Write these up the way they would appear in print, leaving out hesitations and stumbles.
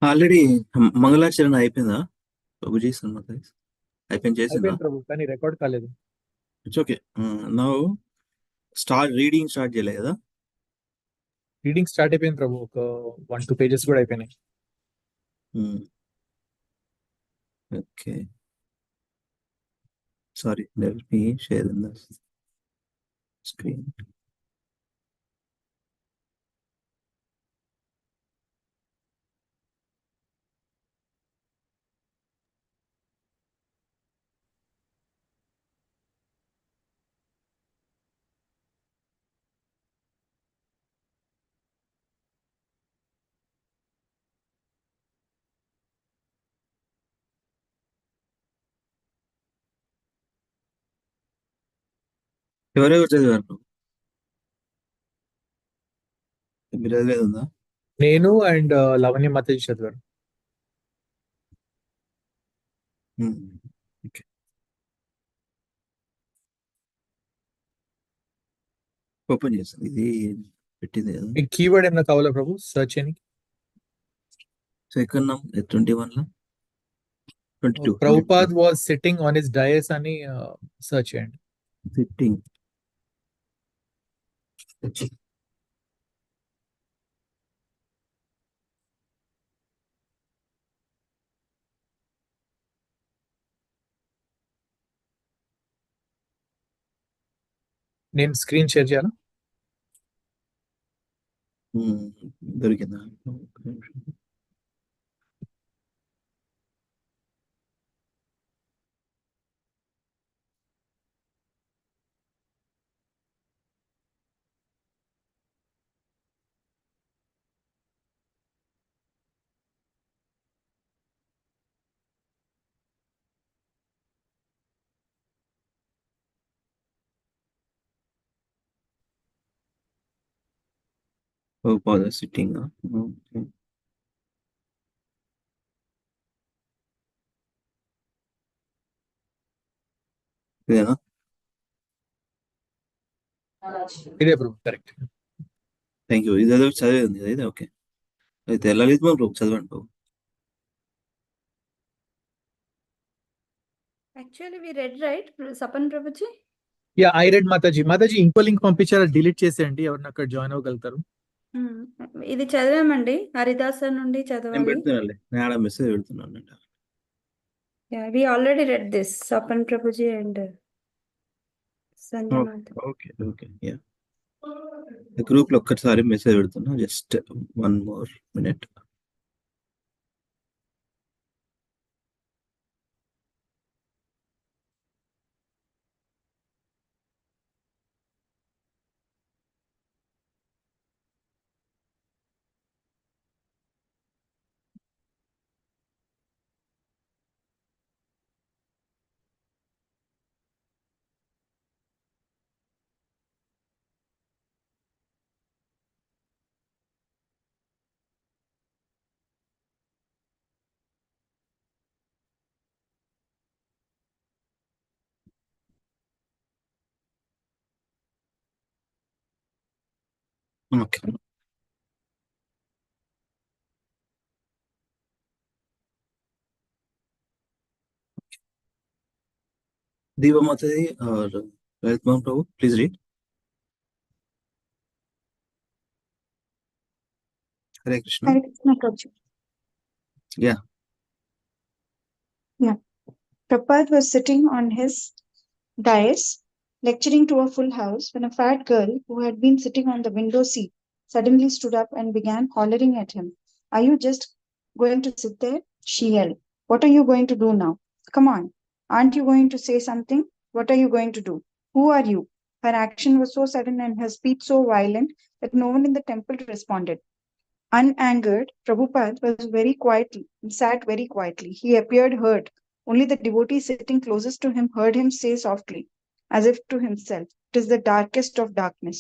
Already మంగళాచరణ అయిపోయిందా ప్రభుజీ సన్మత అయిపోయింది చేసిందా? అయిపోయింది ప్రభు, కానీ రికార్డ్ కాలేదు. It's okay. Now reading start చేయలే కదా? రీడింగ్ స్టార్ట్ అయిపోయింది ప్రభు, ఒక 1-2 పేజెస్ కూడా అయిపోయినాయి. Okay, sorry, let me share in the screen. ఎవరెవరు చదివారు? మీరు చదివేది ఉందా? నేను అండ్ లవణ్య మాతాజీ చదివారు. ఓకే, ఓపెన్ చేస్తాను. ఇది పెట్టింది కదా. మీకు కీవర్డ్ ఏమైనా కావాలా ప్రభు సర్చ్ అని? Second 21 22 Prabhupad was sitting on his dais అని సర్చ్ చేయండి. సిట్టింగ్. నేను స్క్రీన్ షేర్ చేయాలా? దొరికిందా? సిట్టింగ్. ఓకే, ఇదేనా? ఇదే ప్రభు, కరెక్ట్. Thank you. ఇది చదివేది ఉంది కదా ఇది. ఓకే, అయితే లలిత్ ప్రభు చదవండి ప్రభు. Actually, we read, right, Sapan Prabhuji? Yeah, I read Mataji. Mataji ఇంకో లింక్ పంపించారా? డిలీట్ చేసేయండి, ఎవరిని అక్కడ జాయిన్ అవ్వగలుగుతారు. ఇది చదివామండి, హరిదాస నుండి నేను చదవాలి. పెడుతున్నాను, నేను ఆడ మెసేజ్ పెడుతున్నాను. Yeah, we already read this, Sapan Prabhuji and Sanjay Mata. Okay okay, yeah. Group లో ఒక్కసారి మెసేజ్ పెడుతున్నా, just 1 more minute. Okay, Deepa Mataji और Lalit Prabhu, please read. Hare Krishna. Hare Krishna, Prabhuji. Yeah. Yeah. Prabhupada was sitting on his dais, lecturing to a full house, when a fat girl who had been sitting on the window seat suddenly stood up and began hollering at him. Are you just going to sit there? She yelled. What are you going to do now? Come on. Aren't you going to say something? What are you going to do? Who are you? Her action was so sudden and her speech so violent that no one in the temple responded. Unangered, Prabhupada was very quietly, sat very quietly. He appeared hurt. Only the devotee sitting closest to him heard him say softly, as if to himself, "It is the darkest of darkness."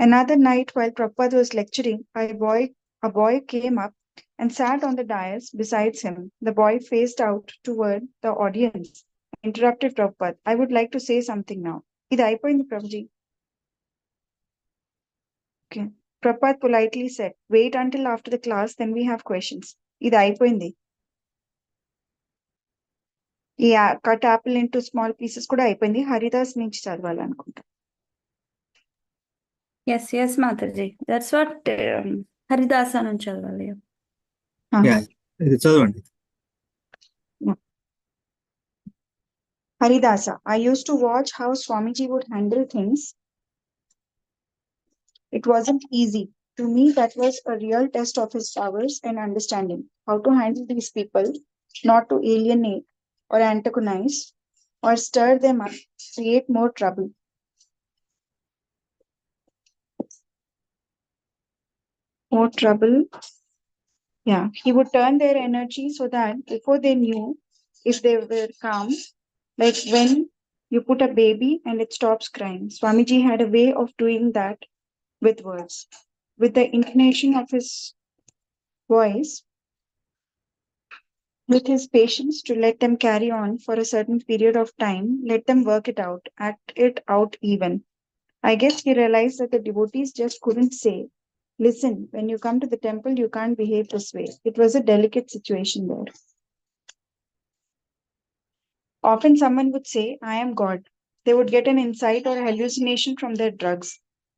Another night, while Prabhupada was lecturing, a boy came up and sat on the dais besides him. The boy faced out toward the audience, interrupted Prabhupada. I would like to say something now. Idi ayipoyindi, Prabhuji. Okay. Prabhupada politely said, wait until after the class, then we have questions. ఇది అయిపోయింది. ఈ cut Apple into small pieces కూడా అయిపోయింది. హరిదాస్ నుంచి చదవాలనుకుంటా. Yes, Mataji. That's what Haridasa నుంచి చదవాలి. ఇది చదవండి. Haridasa. I used to watch how Swamiji would handle things. It wasn't easy. To me, that was a real test of his powers and understanding. How to handle these people, not to alienate or antagonize or stir them up, create more trouble. More trouble. Yeah, he would turn their energy so that before they knew, if they were calm, like when you put a baby and it stops crying, Swamiji had a way of doing that with words, with the intonation of his voice, with his patience to let them carry on for a certain period of time, let them work it out, act it out even. I guess he realized that the devotees just couldn't say, listen, when you come to the temple, you can't behave this way. It was a delicate situation there. Often someone would say, I am God. They would get an insight or a hallucination from their drugs.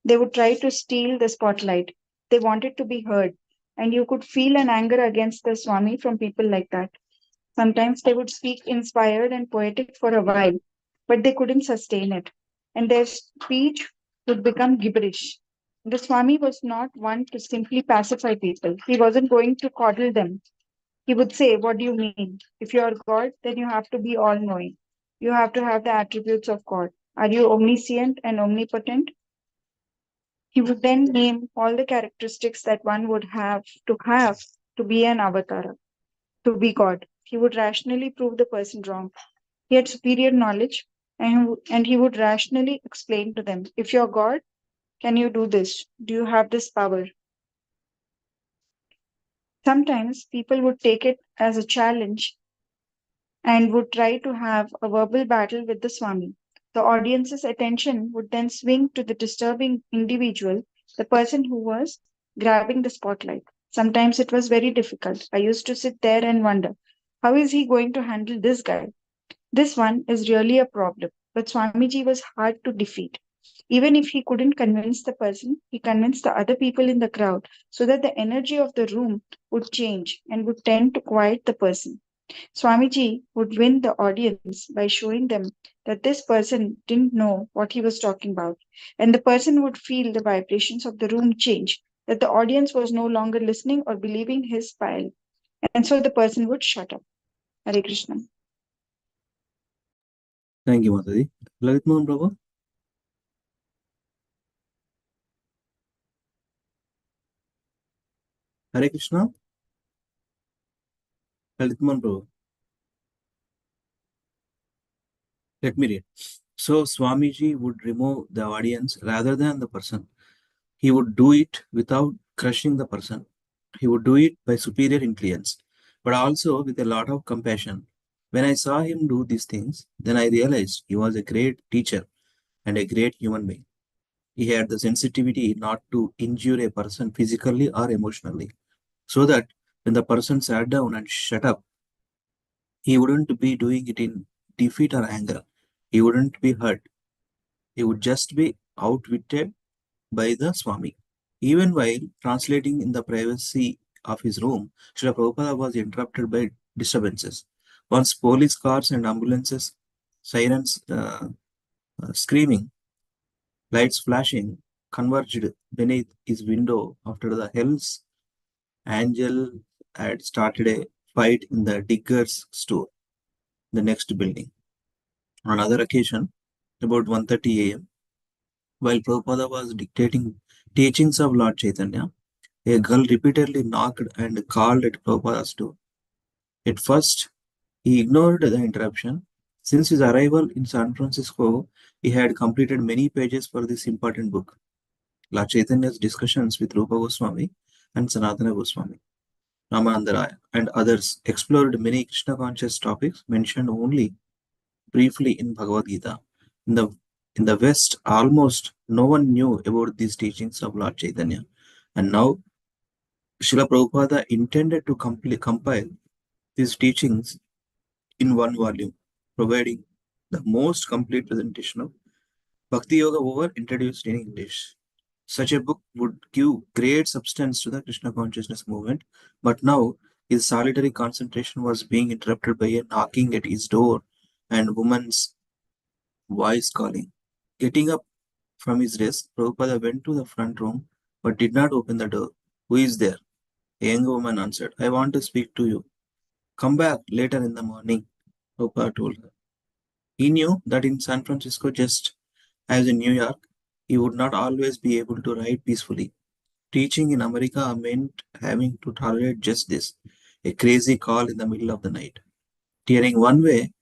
They would try to steal the spotlight. They wanted to be heard. And you could feel an anger against the Swami from people like that. Sometimes they would speak inspired and poetic for a while, but they couldn't sustain it. And their speech would become gibberish. The Swami was not one to simply pacify people. He wasn't going to coddle them. He would say, what do you mean? If you are God, then you have to be all knowing. You have to have the attributes of God. Are you omniscient and omnipotent? He would then name all the characteristics that one would have to be an avatar, to be God. He would rationally prove the person wrong. He had superior knowledge, and he would rationally explain to them, if you're God, can you do this? Do you have this power? Sometimes people would take it as a challenge and would try to have a verbal battle with the Swami. The audience's attention would then swing to the disturbing individual, the person who was grabbing the spotlight. Sometimes it was very difficult. I used to sit there and wonder, how is he going to handle this guy? This one is really a problem. But Swamiji was hard to defeat. Even if he couldn't convince the person, he convinced the other people in the crowd so that the energy of the room would change and would tend to quiet the person. Swamiji would win the audience by showing them that this person didn't know what he was talking about, and the person would feel the vibrations of the room change, that the audience was no longer listening or believing his style, and so the person would shut up. Hare Krishna. Thank you Mataji. Lalit Mohan Prabhu. Hare Krishna. Lalit Mohan Prabhu. Let me read. So Swamiji would remove the audience rather than the person. He would do it without crushing the person. He would do it by superior influence, but also with a lot of compassion. When I saw him do these things, then I realized he was a great teacher and a great human being. He had the sensitivity not to injure a person physically or emotionally, so that when the person sat down and shut up, he wouldn't be doing it in defeat or anger. He wouldn't be hurt. He would just be outwitted by the Swami. Even while translating in the privacy of his room, Srila Prabhupada was interrupted by disturbances. Once police cars and ambulances, sirens screaming, lights flashing, converged beneath his window after the Hell's Angel had started a fight in the digger's store, the next building. On another occasion, about 1:30 a.m., while Prabhupada was dictating teachings of Lord Chaitanya, a girl repeatedly knocked and called at Prabhupada's door. At first, he ignored the interruption. Since his arrival in San Francisco, he had completed many pages for this important book. Lord Chaitanya's discussions with Rupa Goswami and Sanatana Goswami, Ramananda Raya, and others explored many Krishna-conscious topics mentioned only briefly in Bhagavad Gita. In the West, almost no one knew about these teachings of Lord Chaitanya. And now, Srila Prabhupada intended to compile these teachings in one volume, providing the most complete presentation of Bhakti Yoga over introduced in English. Such a book would give great substance to the Krishna consciousness movement, but now his solitary concentration was being interrupted by a knocking at his door and woman's voice calling. Getting up from his desk, Prabhupada went to the front room but did not open the door. Who is there? A young woman answered, I want to speak to you. Come back later in the morning, Prabhupada told her. He knew that in San Francisco, just as in New York, he would not always be able to write peacefully. Teaching in America meant having to tolerate just this, a crazy call in the middle of the night. Tearing one way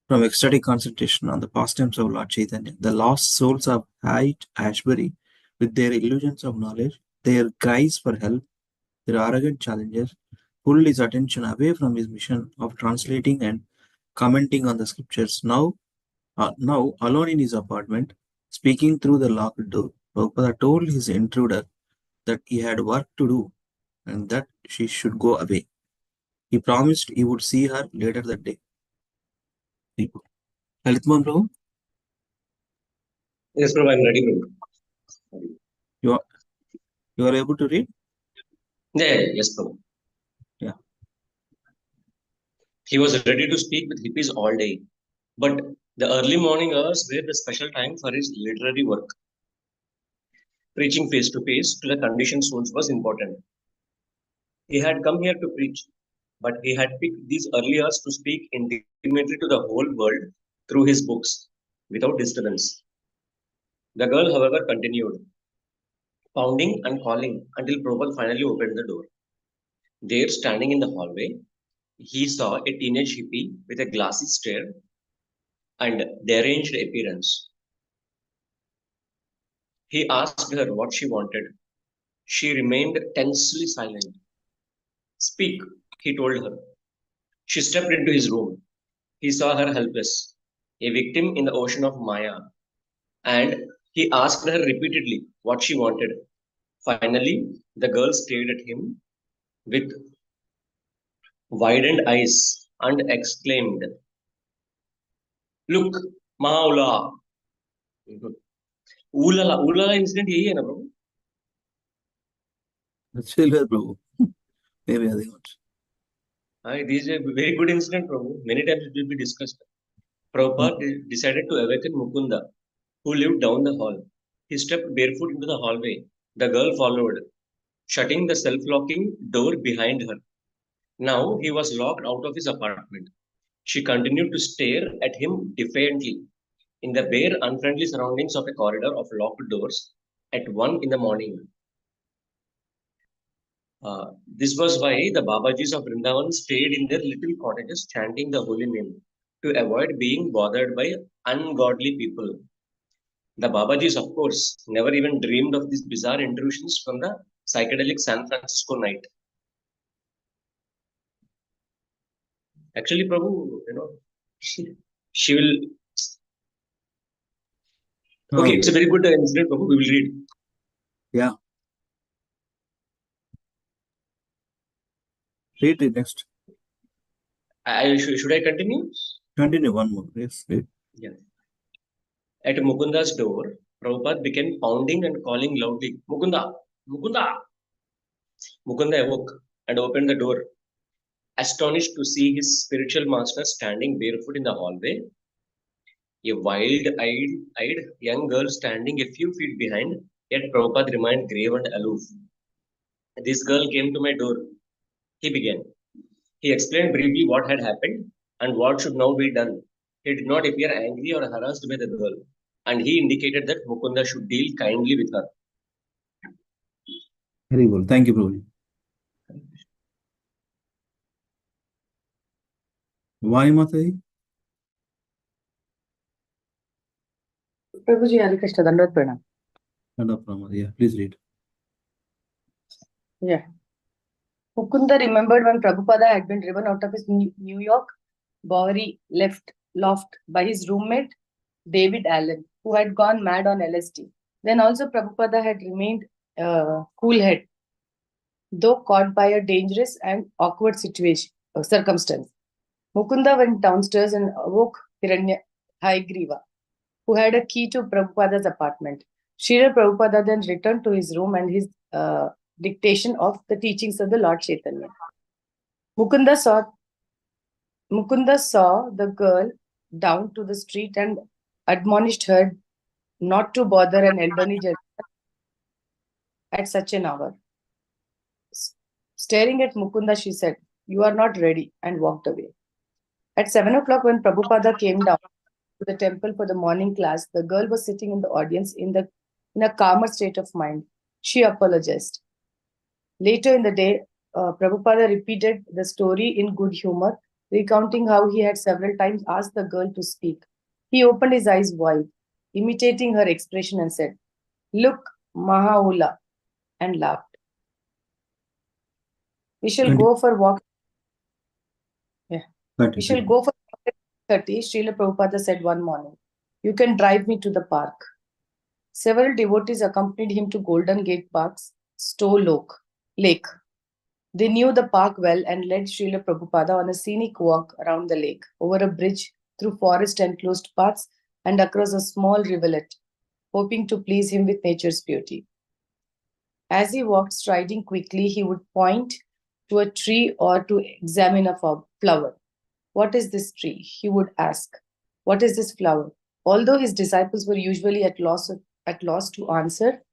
from ecstatic concentration on the pastimes of Lord Chaitanya, the lost souls of Haight Ashbury, with their illusions of knowledge, their cries for help, their arrogant challenges, pulled his attention away from his mission of translating and commenting on the scriptures. Now alone in his apartment, speaking through the locked door, Prabhupada told his intruder that he had work to do and that she should go away. He promised he would see her later that day. Lalitmohan Prabhu, Yes, Prabhu, I'm ready, Prabhu. you are able to read? Yes, Prabhu. Yeah. He was ready to speak with hippies all day, but the early morning hours were the special time for his literary work. Preaching face to face to the conditioned souls was important. He had come here to preach, but he had picked these early hours to speak intimately to the whole world through his books, without disturbance. The girl, however, continued, pounding and calling until Prabhupada finally opened the door. There, standing in the hallway, he saw a teenage hippie with a glassy stare and deranged appearance. He asked her what she wanted. She remained tensely silent. Speak, he told her. She stepped into his room. He saw her helpless, a victim in the ocean of Maya, and he asked her repeatedly what she wanted. Finally, the girl stared at him with widened eyes and exclaimed, Look, Mahaula. Ulala incident यही है ना प्रभु? That's still there, Prabhu. Maybe other ones. This is a very good incident, Prabhu. Many times it will be discussed. Prabhupada decided to awaken Mukunda, who lived down the hall. He stepped barefoot into the hallway. The girl followed, shutting the self-locking door behind her. Now he was locked out of his apartment. She continued to stare at him defiantly in the bare, unfriendly surroundings of a corridor of locked doors at 1 in the morning. This was why the Babajis of Vrindavan stayed in their little cottages chanting the holy name to avoid being bothered by ungodly people. The Babajis, of course, never even dreamed of these bizarre intrusions from the psychedelic San Francisco night. Actually, Prabhu, she will. Okay, it's a very good incident, Prabhu. We will read. Yeah. Read it next. Should I continue? Continue one more. Yes, read. Yeah. At Mukunda's door, Prabhupada began pounding and calling loudly, Mukunda! Mukunda! Mukunda awoke and opened the door, astonished to see his spiritual master standing barefoot in the hallway, a wild-eyed young girl standing a few feet behind, yet Prabhupada remained grave and aloof. This girl came to my door, he began. He explained briefly what had happened and what should now be done. He did not appear angry or harassed by the girl, and he indicated that Mukunda should deal kindly with her. Very well. Thank you, Prabhu. Why, Mataji? Prabhuji, Hare Krishna, Dandavat Pranam. Dandavat Pranam. Yeah, please read. Yeah. Mukunda remembered when Prabhupada had been driven out of his New York Bowery loft by his roommate, David Allen, who had gone mad on LSD. Then also Prabhupada had remained cool-headed. though caught by a dangerous and awkward circumstance. Mukunda went downstairs and awoke Haigreva, who had a key to Prabhupada's apartment. Srila Prabhupada then returned to his room and his dictation of the teachings of the Lord Chaitanya. Mukunda saw the girl down to the street and admonished her not to bother an elderly gentleman at such an hour. Staring at Mukunda, she said, "You are not ready," and walked away. At 7 o'clock, when Prabhupada came down to the temple for the morning class, the girl was sitting in the audience in a calmer state of mind. She apologized. Later in the day, Prabhupada repeated the story in good humor, recounting how he had several times asked the girl to speak. He opened his eyes wide, imitating her expression, and said, "Look, Mahaula," and laughed. We shall go for walk. Yeah. We shall go for 30, Srila Prabhupada said one morning. "You can drive me to the park." Several devotees accompanied him to Golden Gate Park's Stowe Lake. They knew the park well and led Srila Prabhupada on a scenic walk around the lake, over a bridge, through forest-enclosed paths, and across a small rivulet, hoping to please him with nature's beauty. As he walked, striding quickly, he would point to a tree or to examine a flower. "What is this tree?" he would ask. "What is this flower?" Although his disciples were usually at loss to answer,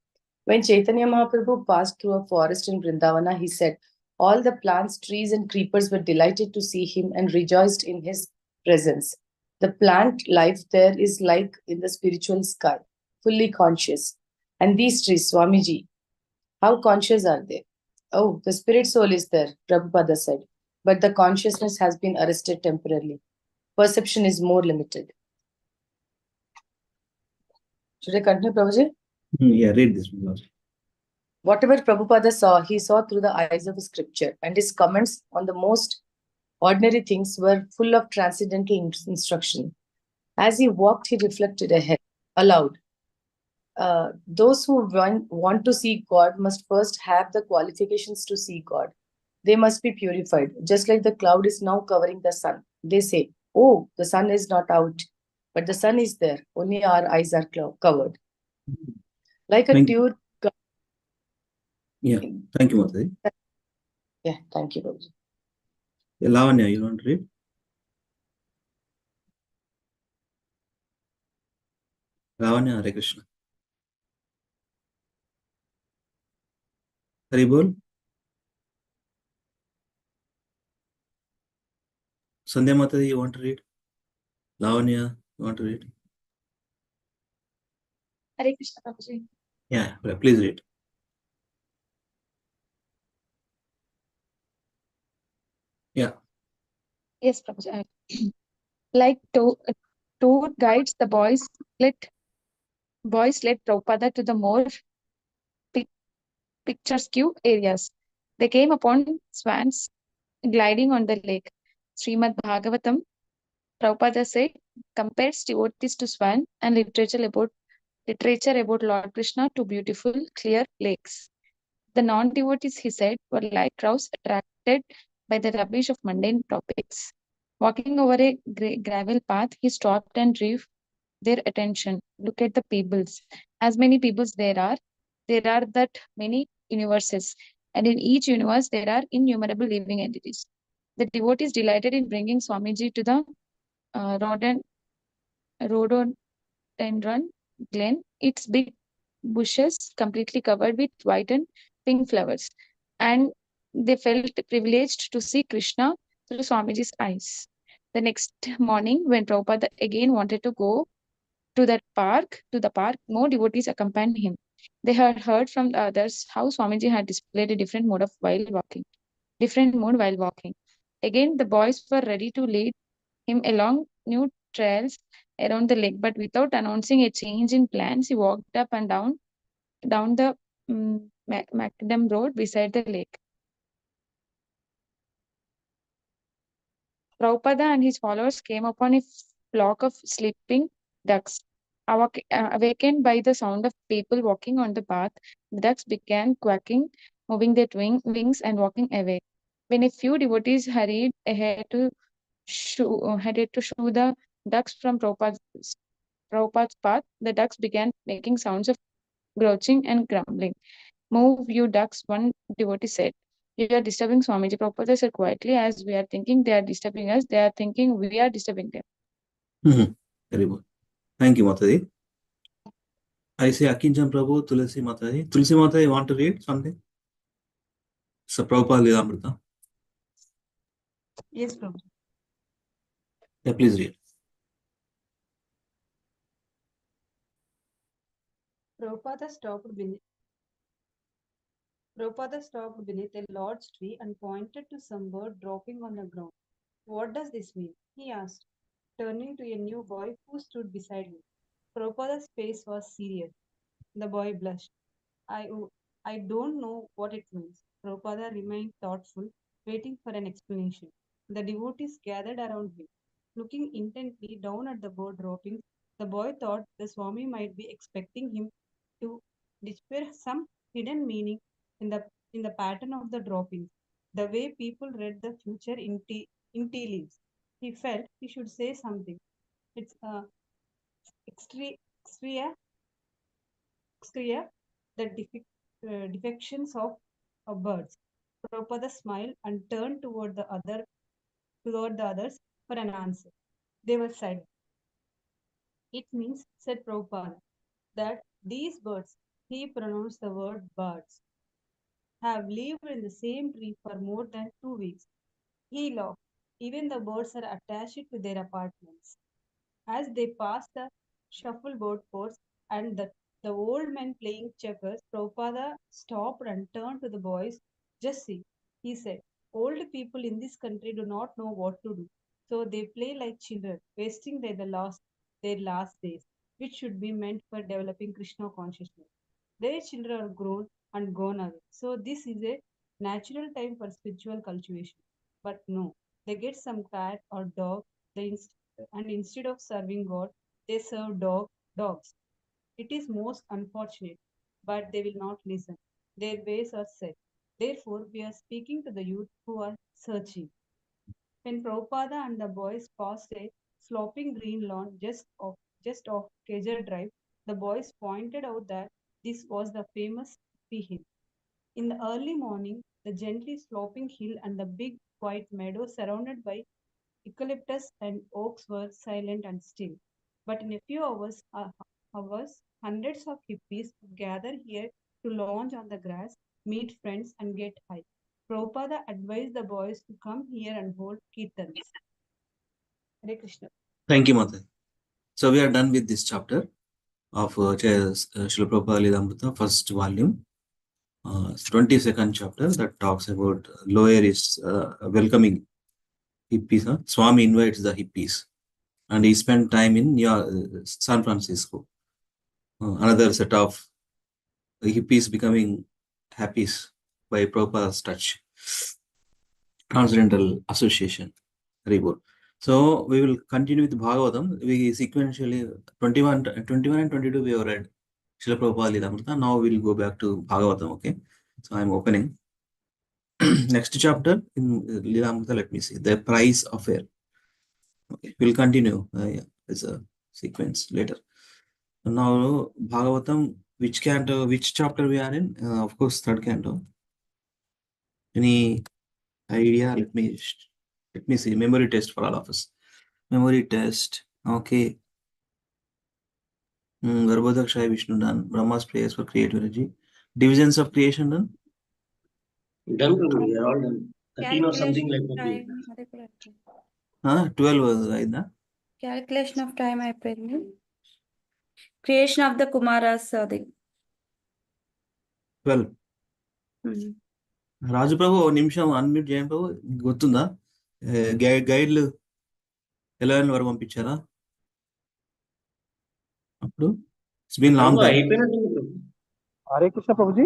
when Chaitanya Mahaprabhu passed through a forest in Vrindavana, he said, all the plants, trees, and creepers were delighted to see him and rejoiced in his presence. The plant life there is like in the spiritual sky, fully conscious. And these trees, Swamiji, how conscious are they? "Oh, the spirit soul is there," Prabhupada said, "but the consciousness has been arrested temporarily. Perception is more limited." Should I continue, Prabhuji? Yeah, read this one. Whatever Prabhupada saw, he saw through the eyes of scripture, and his comments on the most ordinary things were full of transcendental instruction. As he walked, he reflected aloud. Those who want to see God must first have the qualifications to see God. They must be purified, just like the cloud is now covering the sun. They say, "Oh, the sun is not out," but the sun is there. Only our eyes are covered. Like a tube. Yeah, thank you, Mataji. Yeah, thank you, Babuji. Yeah, Lavanya, you want to read? Lavanya, Hare Krishna. Haribol. Sandhya Mataji, you want to read? Lavanya, you want to read? Hare Krishna, Prabhuji. Yeah, please read. Yeah. Yes, Prabhuji. Like tour guides, the boys led Prabhupada to the more picturesque areas. They came upon swans gliding on the lake. Srimad Bhagavatam, Prabhupada said, compares devotees to swan and literature about Lord Krishna to beautiful, clear lakes. The non-devotees, he said, were like crows attracted by the rubbish of mundane topics. Walking over a gravel path, he stopped and drew their attention. Look at the peoples. As many peoples there are that many universes, and in each universe there are innumerable living entities. The devotees delighted in bringing Swamiji to the rhododendron glen, its big bushes completely covered with white and pink flowers, and they felt privileged to see Krishna through Swamiji's eyes. The next morning, when Prabhupada again wanted to go to the park, more devotees accompanied him. They had heard from the others how Swamiji had displayed a different mood while walking. Again, the boys were ready to lead him along new trails around the lake, but without announcing a change in plans, he walked up and down the macadam road beside the lake. Prabhupada and his followers came upon a flock of sleeping ducks. Awakened by the sound of people walking on the path, the ducks began quacking moving their wings and walking away. When a few devotees hurried ahead to shoo the ducks from Prabhupada's path, the ducks began making sounds of grouching and grumbling. Move, you ducks, one devotee said. You are disturbing Swamiji. Prabhupada said quietly, as we are thinking they are disturbing us, they are thinking we are disturbing them. Very good. Thank you, Mataji. I say Akinjan Prabhu, Tulsi Mataji. Tulsi Mataji, want to read something? So Prabhupada Lilamrita. Yes, Prabhu. Yeah, please read. Prabhupada stopped beneath a large tree and pointed to some bird dropping on the ground. What does this mean? He asked, turning to a new boy who stood beside him. Prabhupada's face was serious. The boy blushed. I don't know what it means. Prabhupada remained thoughtful, waiting for an explanation. The devotees gathered around him. Looking intently down at the bird droppings, the boy thought the Swami might be expecting him to display some hidden meaning in the pattern of the droppings, the way people read the future in tea leaves. He felt he should say something. It's extra the defections of birds. Prabhupada smiled and turned toward the others for an answer. They were silent. It means, said Prabhupada, that these birds, he pronounced the word birds, have lived in the same tree for more than 2 weeks. He laughed. Even the birds are attached to their apartments. As they passed the shuffleboard course and the old men playing checkers, Prabhupada stopped and turned to the boys. Just see, he said, old people in this country do not know what to do. So they play like children, wasting their last days, which should be meant for developing Krishna consciousness. Their children are grown and gone away. So this is a natural time for spiritual cultivation. But no, they get some cat or dog, and instead of serving God, they serve dogs. It is most unfortunate, but they will not listen. Their ways are set. Therefore, we are speaking to the youth who are searching. When Prabhupada and the boys passed a sloping green lawn just off Kejar Drive, the boys pointed out that this was the famous hill. In the early morning, the gently sloping hill and the big white meadow surrounded by eucalyptus and oaks were silent and still. But in a few hours, hundreds of hippies would gather here to lounge on the grass, meet friends, and get high. Prabhupada advised the boys to come here and hold kirtans. Hare Krishna. Thank you, Mataji. So we are done with this chapter of Srila Prabhupada Lilamrita, first volume. 22nd chapter that talks about lower is welcoming hippies. Swami invites the hippies and he spent time in San Francisco. Another set of hippies becoming happy by Prabhupada's touch. Transcendental association. Very good. So we will continue with Bhagavatam. We sequentially 21 and 22 we have read Srila Prabhupada Lilamrita. Now we will go back to Bhagavatam. Okay. So I am opening. Next chapter in Lilamrita, let me see. The price affair. Okay. We'll continue. Yeah, it's a sequence later. So now Bhagavatam, which canto, which chapter we are in? Of course, third canto. Any idea? Let me see. Memory test for all of us. Memory test. Okay. Garbhodakshaya Vishnu done. Brahma's prayers for creative energy. Divisions of creation done. Done, Prabhu. We are all done. 13 or something like that. Time. 12 was right. Calculation of time అయిపోయింది. Creation of the Kumaras అది. 12. రాజు ప్రభు ఒక నిమిషం unmute చేయండి ప్రభు. గుర్తుందా గైడ్లు ఎలా వారు పంపించారా అప్పుడు? It's been long time. అయిపోయినట్టుంది ప్రభు. హరే కృష్ణ ప్రభుజీ.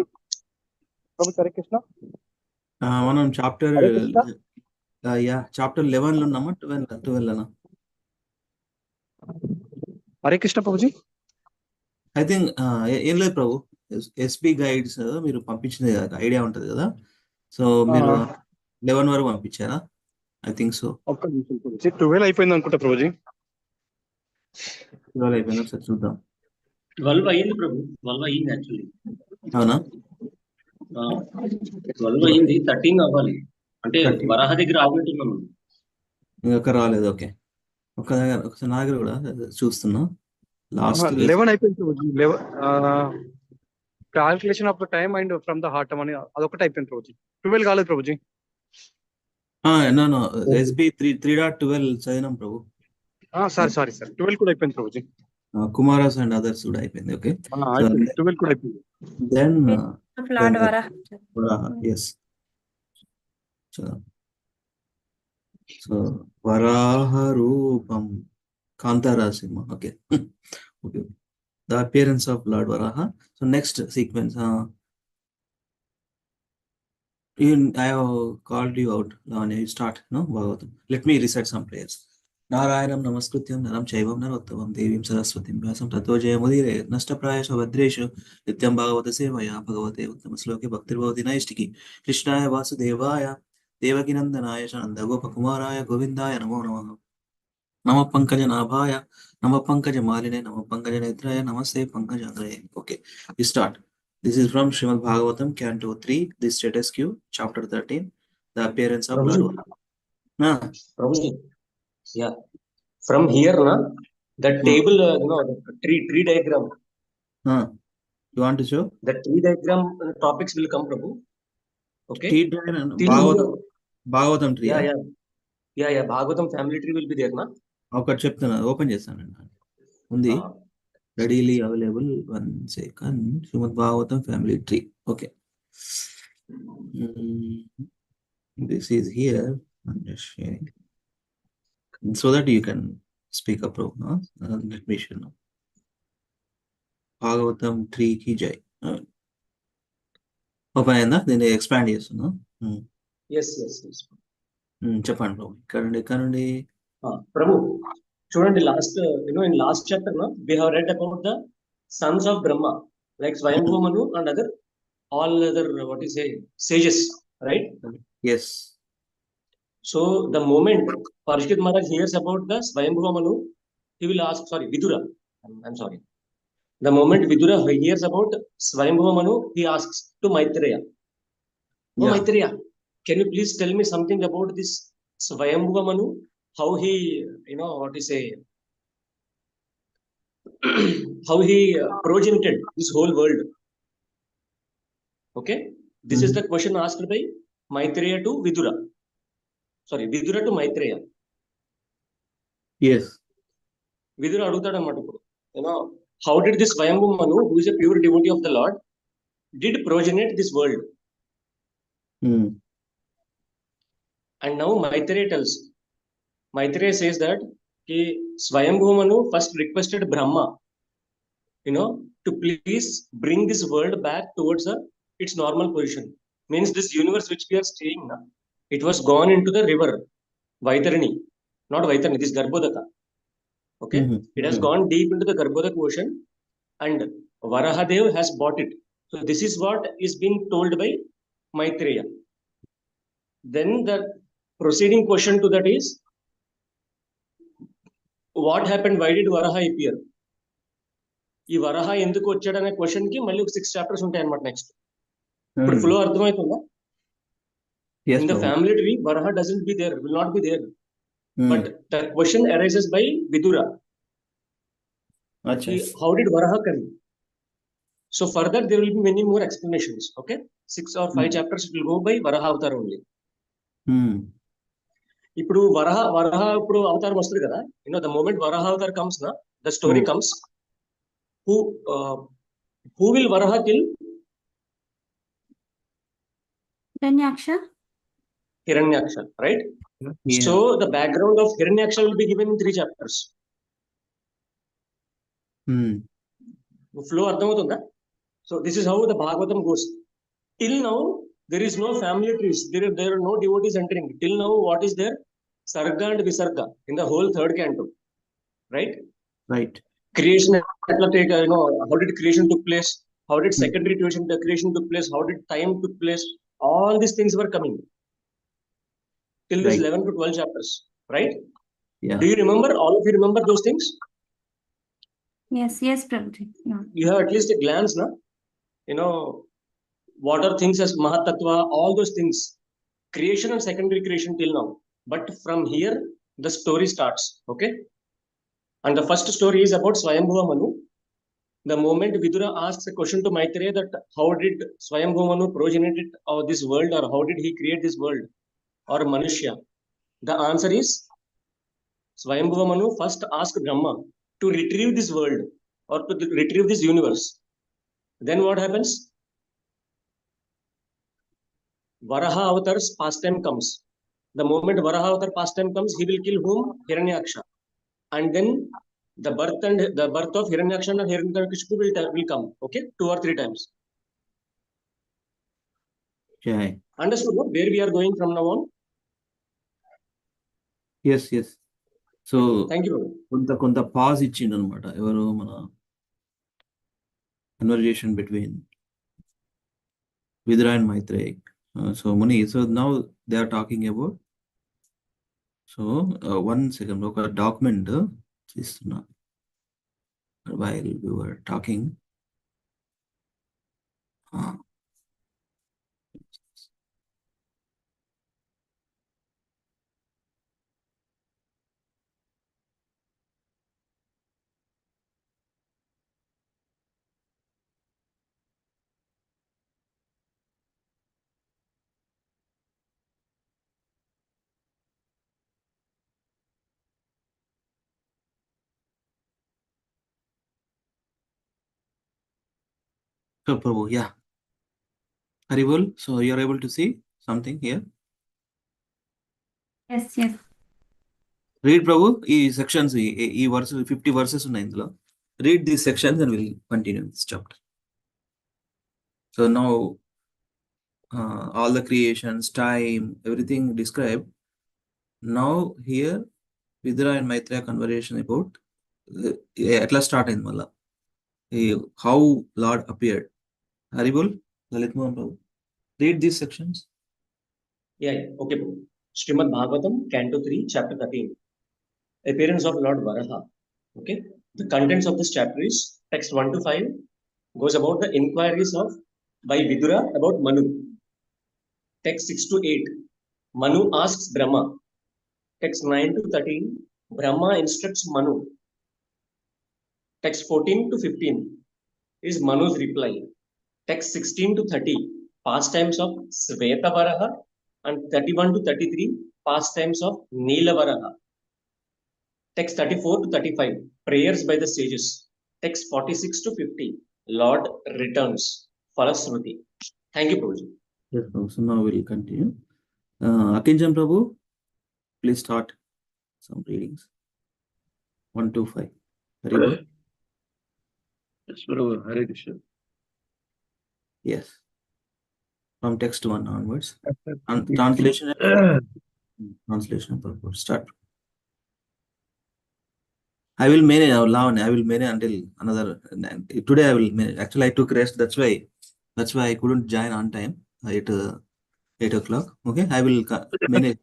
ప్రభు హరే కృష్ణ. మనం చాప్టర్ హరే కృష్ణ. చాప్టర్ 11 లో ఉన్నామా 12 లోనా? హరే కృష్ణ ప్రభుజీ. ఐ థింక్ ఏం లేదు ప్రభు, ఎస్పీ గైడ్స్ మీరు పంపించింది కదా, ఐడియా ఉంటుంది కదా. సో మీరు 11 వరకు పంపించారా? I think so. ఒక్క నిమిషం ప్రభుజీ, 12 అయిపోయింది అనుకుంటా ప్రభుజీ. 12 అయిపోయింది, ఒకసారి చూద్దాం. 12 అయ్యింది ప్రభు, 12 అయ్యింది యాక్చువల్లీ. అవునా? 12 అయ్యింది, 13 అవ్వాలి. అంటే 13. వరాహ దగ్గర ఆగుతున్నాము. ఇంకా రాలేదు. ఓకే, ఒకసారి నా దగ్గర కూడా చూస్తున్నా. లాస్ట్ 11 అయిపోయింది Prabhuji. Calculation of the time and from the heart అని అదొకటి అయిపోయింది ప్రభుజీ. 12 కాలేదు ప్రభుజీ. నో ఎస్బి 3.12 చదివినాం ప్రభు. సారీ సార్, 12 కూడా అయిపోయింది ప్రభుజీ. కుమారాస్ అండ్ అదర్స్ కూడా అయిపోయింది. ఓకే, 12 కూడా అయిపోయింది. Then Lord Varaha. Yes. So Varaha రూపం, కాంతారా సినిమా. Okay okay, the appearance of lord Varaha. So next sequence, I have called you out. Now you start, no, Bhagavatam. Let me recite some prayers. Narayanam namaskrutyam naram chaivam narottamam devim saraswatim vyasam tato jayamudire nashtaprayashu bhadreshu nityam bhagavata sevaya bhagavate uttama sloke bhaktirbhavati naistiki krishnaya vasudevaya devakinandanaya shananda gopakumaraya govindaya namo namaha namo pankajanaಭಾಯ namo pankajamaline namo pankajanetraya namaste pankajandraye. Okay, you start. This is from Srimad Bhagavatam, Canto 3, the status quo, chapter 13, the appearance of Lord. Yeah, from here, the table, the tree diagram. You want to show? The tree diagram topics will come, Prabhu. Okay. Tree diagram, Bhagavatam tree. Yeah. Bhagavatam family tree will be there, na? Okay, చెప్తున్నా, open చేస్తాను ఉంది. Readily available, 1 second. Srimad Bhagavatam family tree. Okay. This is here. I'm just sharing so that you can speak up. Let me show now. Bhagavatam tree ki jai. Open ayinda, then expand చేస్తున్నా. Yes. చెప్పండి ప్రభు. కరండి Prabhu, చూడండి, last in last chapter we have read about the sons of Brahma, like Swayambhuva Manu and all other sages, right? Yes. So the moment Parikshit Maharaj hears about the Swayambhuva Manu, he will ask, Vidura, I'm sorry. The moment Vidura hears about Swayambhuva Manu, he asks to Maitreya, Maitreya, can you please tell me something about this Swayambhuva Manu? How he, how he progenited this whole world. Okay, this is the question asked by Maitreya to Vidura. Vidura to Maitreya. Yes. Vidura adutadu annamata. How did this Swayambhuva Manu, who is a pure devotee of the Lord, did progenate this world? And now Maitreya says that Swayambhuva Manu first requested Brahma, to please bring this world back towards its normal position. Means this universe which we are staying now, it was gone into the river Vaitarani, not Vaitarani, this Garbhodaka. Okay, it has gone deep into the Garbhodaka ocean, and Varahadev has bought it. So this is what is being told by Maitreya. Then the proceeding question to that is, what happened? Why did Varaha appear? ఈ వరహ ఎందుకు వచ్చాడు అనే question కి మళ్ళీ 6 chapters ఉంటాయి అన్నమాట. Next ఇప్పుడు flow అర్థమవుతుందా? In the family tree, Varaha doesn't be there, will not be there. But the question arises by Vidura. How did Varaha come? So further there will be many more explanations. Okay, 6 or 5 chapters will go by Varaha avatar only. ఇప్పుడు వరహ ఇప్పుడు అవతారం వస్తుంది కదా, the moment Varaha avatar comes, the story comes. Who will Varaha kill? Hiranyaksha, right? Yeah. So the background of Hiranyaksha will be given in 3 chapters. Flow అర్థమవుతుందా? So this is how the Bhagavatam goes. Till now there is no family trees. There are no devotees entering. Till now what is there? Sarga and Visarga in the whole 3rd canto, right? Right. Creation, how did creation took place? How did secondary creation took place? How did time took place? All these things were coming till this Right. 11 to 12 chapters, right? Yeah. Do you remember? All of you remember those things? Yes, yes, Prabhuji. Yeah. You have at least a glance, na? You know, what are things as Mahatattva, all those things. Creation and secondary creation till now. But from here, the story starts, okay? And the first story is about Swayambhuva Manu. The moment Vidura asks a question to Maitreya that how did Swayambhuva Manu progenited this world, or how did he create this world, or Manushya? The answer is Swayambhuva Manu first asked Brahma to retrieve this world or to retrieve this universe. Then what happens? Varaha Avatar's pastime comes. The moment Varaha Avatar pastime comes, he will kill whom? Hiranyaksha. And then the birth of Hiranyaksha and Hiranyakashipu will come. Okay, 2 or 3 times. Okay. Understood where we are going from now on? Yes, yes. So Thank you. కొంత pause ఇచ్చిండు అనమాట ఎవరు మన conversation between Vidura and Maitreya. So Muni, so now they are talking about. So 1 second, ఒక document చేస్తున్నా while we were talking. So Prabhu, yeah. Haribol, so you are able to see something here. Yes, yes. Read Prabhu, ఈ sections E versus 50 versus ఉన్నాయి ఇందులో. Read these sections and we'll continue this chapter. So now all the creations, time, everything described. Now here Vidura and Maitreya conversation about at last start in Mala. How Lord appeared. Haribol, Lalit Mohan Prabhu. Read these sections. Yeah, okay. Srimad Bhagavatam, Canto 3, Chapter 13. Appearance of Lord Varaha. Okay. The contents of this chapter is text 1 to 5 goes about the inquiries of by Vidura about Manu. Text 6 to 8, Manu asks Brahma. Text 9 to 13, Brahma instructs Manu. Text 14 to 15 is Manu's reply. Text 16 to 30, pastimes of Svetabaraha, and 31 to 33, pastimes of Neelavaraha. Text 34 to 35, prayers by the sages. Text 46 to 50, Lord returns. Falasruti. Thank you, Prabhuji. Yes, Prabhu. So now we'll continue. Akinjan Prabhu, please start some readings. 1 to 5. Haribol. Yes, Prabhu. Hare Krishna. Yes. From text 1 onwards. Translation. Translation purpose. Start. I will manage until another. Today I will manage. Actually, I took rest. That's why I couldn't join on time at 8 o'clock. Okay, I will manage.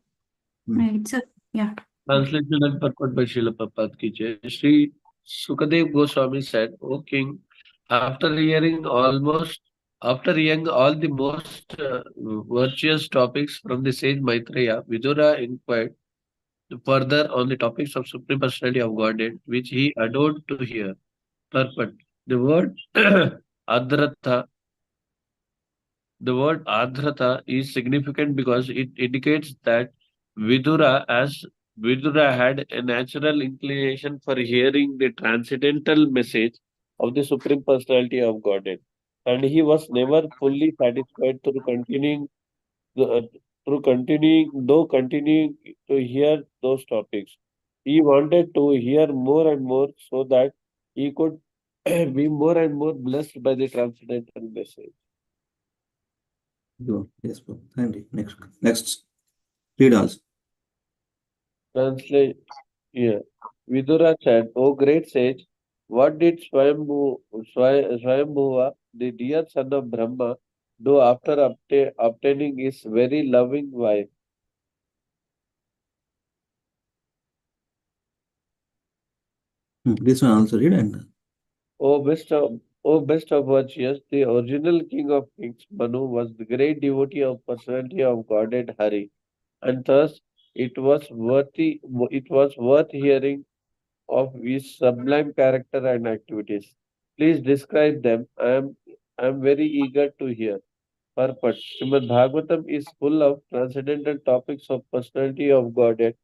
Right, so yeah. Translation and purport by Srila Prabhupada ki jai. Sri Sukadev Goswami said, "O king, after hearing all the most virtuous topics from the sage Maitreya, Vidura inquired further on the topics of Supreme Personality of Godhead, which he adored to hear. Purport. The word Adhrata is significant because it indicates that Vidura had a natural inclination for hearing the transcendental message of the Supreme Personality of Godhead, and he was never fully satisfied through continuing to hear those topics. He wanted to hear more and more so that he could be more and more blessed by the transcendental message. Yes, bro. Thank you. Next. Read also. Translate. Yeah. Vidura said, "O great sage, what did Swayambhuva the dear son of Brahma, do after obtaining his very loving wife? This one also read and O best of virtues, the original king of kings, Manu, was the great devotee of personality of Godhead Hari, and thus it was worth hearing of his sublime character and activities. Please describe them. I am very eager to hear. Purport. Srimad Bhagavatam is full of transcendental topics of personality of Godhead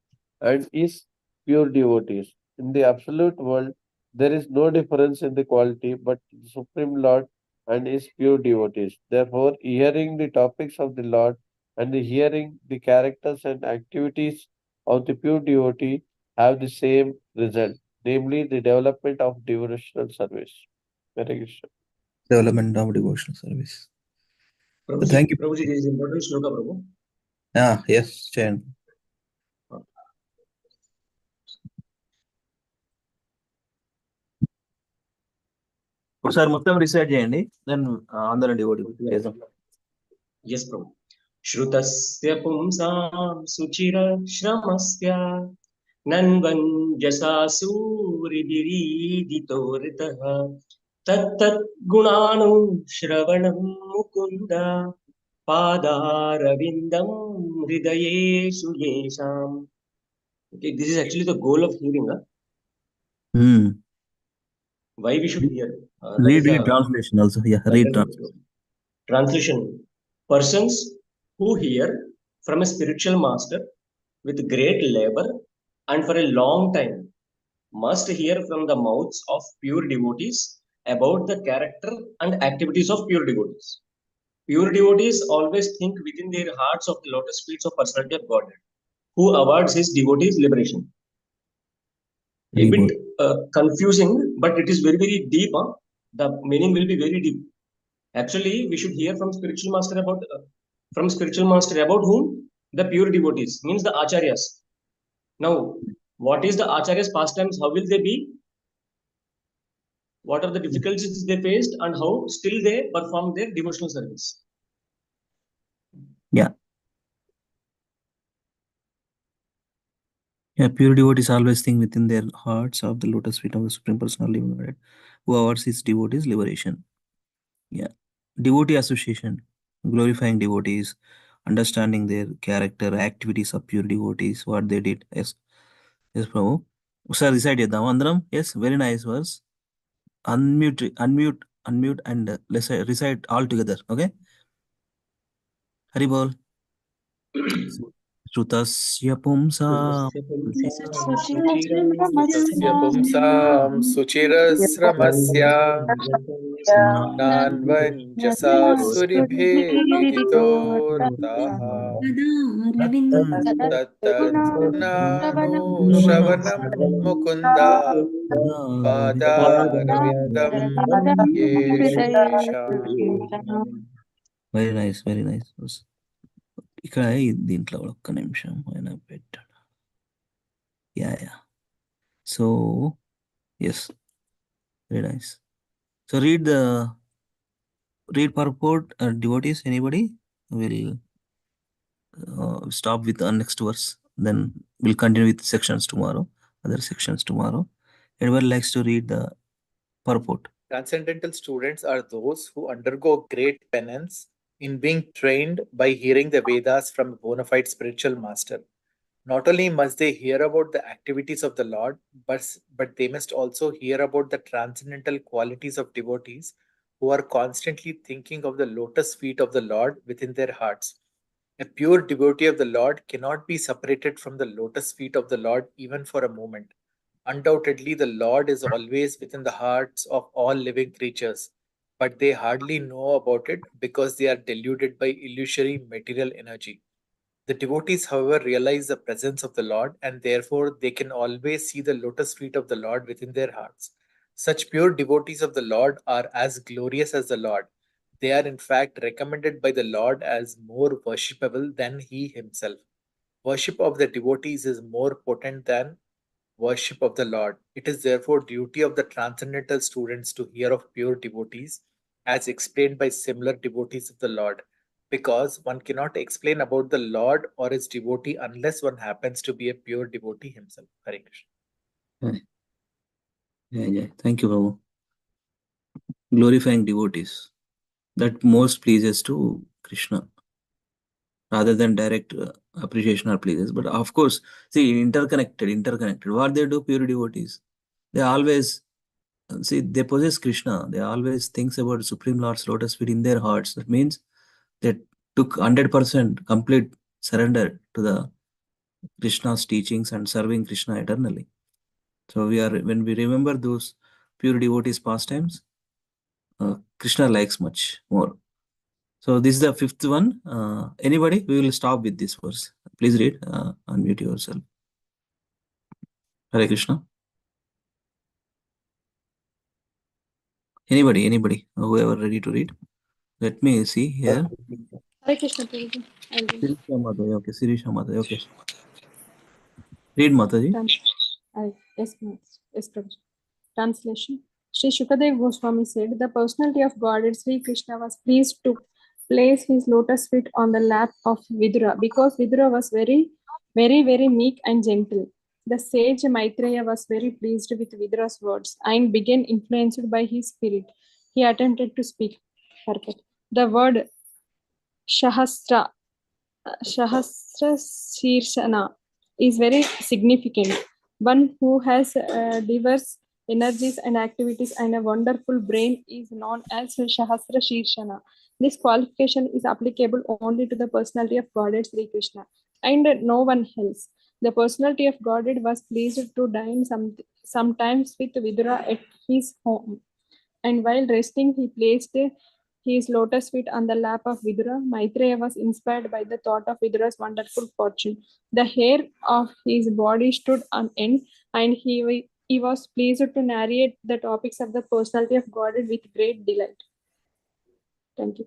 and is pure devotees. In the absolute world, there is no difference in the quality, but the Supreme Lord and his pure devotees. Therefore, hearing the topics of the Lord and hearing the characters and activities of the pure devotee have the same result, namely the development of devotional service. Hare Krishna. development of devotional service. So Prabhuji, thank you. Prabhuji, this is important shloka, Prabhu. Yes, Chayan. ఒకసారి మొత్తం reside చేయండి then అందరం devotee చేద్దాం. Yes, Prabhu. Shrutasya pumsam suchira shramasya नन्वञ्जसा सूरिभिरीडितोरितः तत्तद्गुणानुश्रवणं Mukund पादारविन्दं हृदयेषु येषाम्. Okay, this is actually the goal of hearing. Why we should hear? Read translation also. Yeah, read translation. Persons who hear from a spiritual master with great labor and for a long time must hear from the mouths of pure devotees about the character and activities of pure devotees. Pure devotees always think within their hearts of the lotus feet of personality of Godhead, who awards his devotees liberation. A bit confusing, but it is very, very deep. The meaning will be very deep. Actually, we should hear from spiritual master about whom? The pure devotees, means the acharyas. Now, what is the acharyas' pastimes? How will they be? What are the difficulties they faced, and how still they perform their devotional service? Yeah, pure devotees always think within their hearts of the lotus feet of the Supreme Personality of Godhead, who awards his devotees liberation. Yeah, devotee association, glorifying devotees, understanding their character, activities of pure devotees, what they did. Yes, yes, Prabhu. Sir, recite చేద్దాం అందరం. Yes, very nice verse. Unmute, and let's recite all together. Okay. Hari bol. Shrutasya pumsam सुचिरस्रमस्य नान्वञ्जसा सुरिभिर्विदितोऽर्थः तत्तद्गुणानुश्रवणं Mukund पादारविन्दं येषाम्. Very nice, very nice. ఇక్కడ దీంట్లో ఒక్క నిమిషం ఆయన పెట్టాడు. Yeah. So yes, very nice. So read purport, devotees. Anybody will stop with the next verse. Then we'll continue with sections tomorrow. Other sections tomorrow. Anybody likes to read the purport? Transcendental students are those who undergo great penance in being trained by hearing the Vedas from a bona fide spiritual master. Not only must they hear about the activities of the Lord, but they must also hear about the transcendental qualities of devotees who are constantly thinking of the lotus feet of the Lord within their hearts. A pure devotee of the Lord cannot be separated from the lotus feet of the Lord even for a moment. Undoubtedly, the Lord is always within the hearts of all living creatures, but they hardly know about it because they are deluded by illusory material energy. The devotees, however, realize the presence of the Lord, and therefore they can always see the lotus feet of the Lord within their hearts. Such pure devotees of the Lord are as glorious as the Lord. They are in fact recommended by the Lord as more worshipable than he himself. Worship of the devotees is more potent than worship of the Lord. It is therefore duty of the transcendental students to hear of pure devotees as explained by similar devotees of the Lord, because one cannot explain about the Lord or his devotee unless one happens to be a pure devotee himself. Hare Krishna. Yeah. Thank you, Babu. Glorifying devotees. That most pleases to Krishna rather than direct appreciation or pleases. But of course, see, interconnected. What they do, pure devotees. They always, see, they possess Krishna. They always thinks about Supreme Lord's lotus feet in their hearts. That means they took 100% complete surrender to the Krishna's teachings and serving Krishna eternally. So when we remember those pure devotees pastimes, Krishna likes much more. So this is the fifth one. Anybody? We will stop with this verse. Please read. Unmute yourself. Hare Krishna. Anybody? Whoever ready to read. Let me see here. Hare Krishna, Prabhuji. I'll read. Sirisha Mataji. Okay, Sirisha Mataji. Okay. Read, Mataji. Yes, Prabhuji. Translation. Sri Shukadev Goswami said, the personality of Godhead Sri Krishna was pleased to place his lotus feet on the lap of Vidura because Vidura was very, very, very meek and gentle. The sage Maitreya was very pleased with Vidura's words and began influenced by his spirit. He attempted to speak. The word Shahasra Shirshana is very significant. One who has diverse energies and activities and a wonderful brain is known as Shahasra Shirshana. This qualification is applicable only to the personality of Godhead Sri Krishna and no one else. The personality of Godhead was pleased to dine sometimes with Vidura at his home. And while resting, he placed his lotus feet on the lap of Vidura. Maitreya was inspired by the thought of Vidura's wonderful fortune. The hair of his body stood on end, and he was pleased to narrate the topics of the personality of Godhead with great delight. Thank you.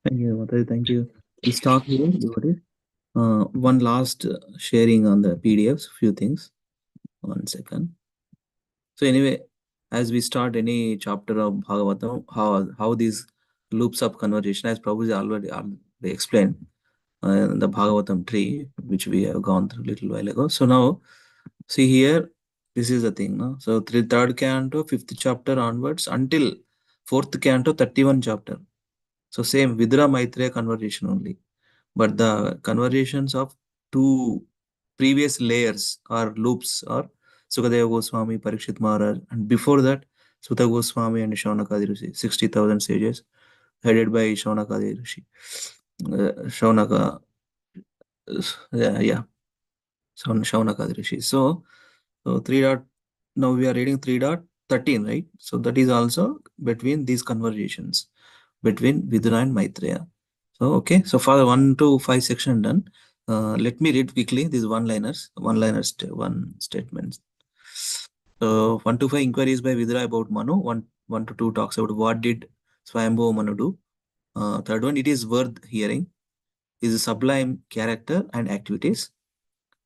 Thank you, Mataji. Thank you. We stop here. One last sharing on the PDFs, few things. 1 second. So anyway, as we start any chapter of Bhagavatam, how these loops of conversation, as Prabhuji already explained, the Bhagavatam tree, which we have gone through a little while ago. So now, see here, this is the thing. No? So third canto, 5th chapter onwards until 4th canto, 31 chapter. So same Vidura Maitreya conversation only. But the conversations of two previous layers or loops are Sukadeva Goswami, Parikshit Maharaj, and before that, Sutta Goswami and Shaunakadi Rishi, 60,000 sages, headed by Shaunakadi Rishi. Shaunaka, Shaunakadi Rishi. So 3 dot, now we are reading 3.13, right? So that is also between these conversations, between Vidura and Maitreya. So, okay, so for the 1 to 5 section done. Let me read quickly these one statements. So 1 to 5 inquiries by Vidura about Manu. 1 to 2 talks about what did Swayambhu Manu do. Third one, it is worth hearing. Is a sublime character and activities.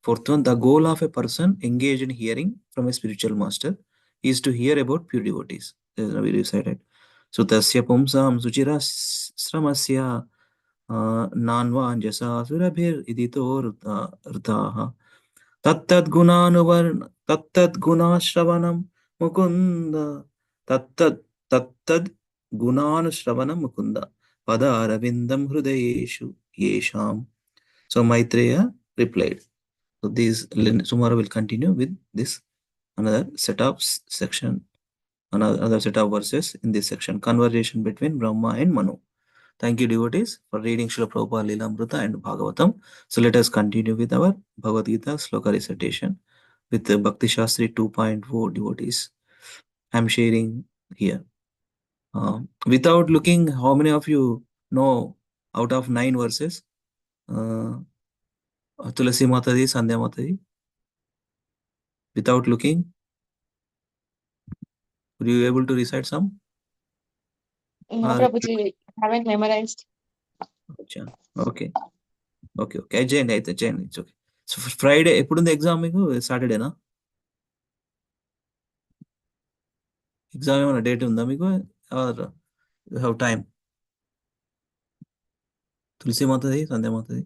Fourth one, the goal of a person engaged in hearing from a spiritual master is to hear about pure devotees. This is we recited. So tasya pumsam suchira sramasya nanvanjasa surabhir idito rtaha tattad gunashravanam mukunda tattad gunashravanam mukunda pada aravindam hrudayeshu yesham. So Maitreya replied. So tomorrow will continue with this another set of section, another set of verses in this section, conversation between Brahma and Manu. Thank you, devotees, for reading Srila Prabhupada Lilamrita and Bhagavatam. So let us continue with our Bhagavad Gita sloka recitation with the Bhakti Shastri 2.4 devotees. I am sharing here. Without looking, how many of you know out of 9 verses? Tulasi Mataji, Sandhya Mataji. Without looking, were you able to recite some? No, Prabhuji, haven't memorized. Okay. Jane, it's okay. So Friday, ఎప్పుడు ఉంది exam మీకు సాటర్డేనా exam ఏమైనా date ఉందా మీకు You have time. Tulsi Matadi, Sandhya Matadi.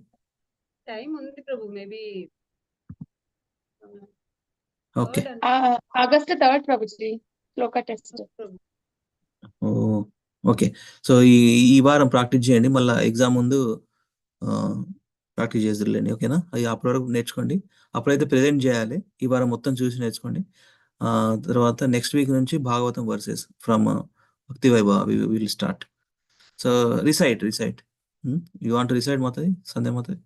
Time undi Prabhu, maybe. Okay. August 3rd, Prabhuji. Sloka test. Okay. So ఈ వారం practice చేయండి, మళ్ళీ ఎగ్జామ్ ముందు ప్రాక్టీస్ చేద్దరులేండి. ఓకేనా? అది అప్పటి వరకు నేర్చుకోండి. అప్పుడైతే ప్రెజెంట్ చేయాలి. ఈ వారం మొత్తం చూసి నేర్చుకోండి. తర్వాత నెక్స్ట్ వీక్ నుంచి Bhagavatam verses from Bhakti Vaibhava will start. So recite you want recite మాతది, సంధ్య మాతది?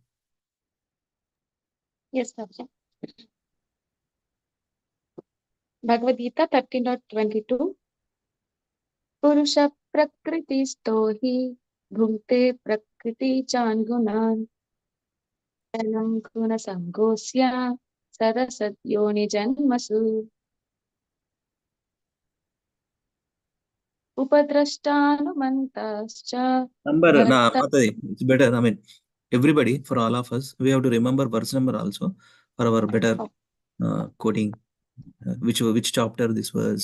Yes, Prabhuji. Bhagavad Gita 13.22. Purusha prakriti stohi bhunte prakriti chan gunan anam guna sangosya sarasat yoni janmasu upadrashtanumantascha Number, bharta. Matadi, it's better. I mean, everybody, for all of us, we have to remember verse number also for our better quoting. Which chapter this was?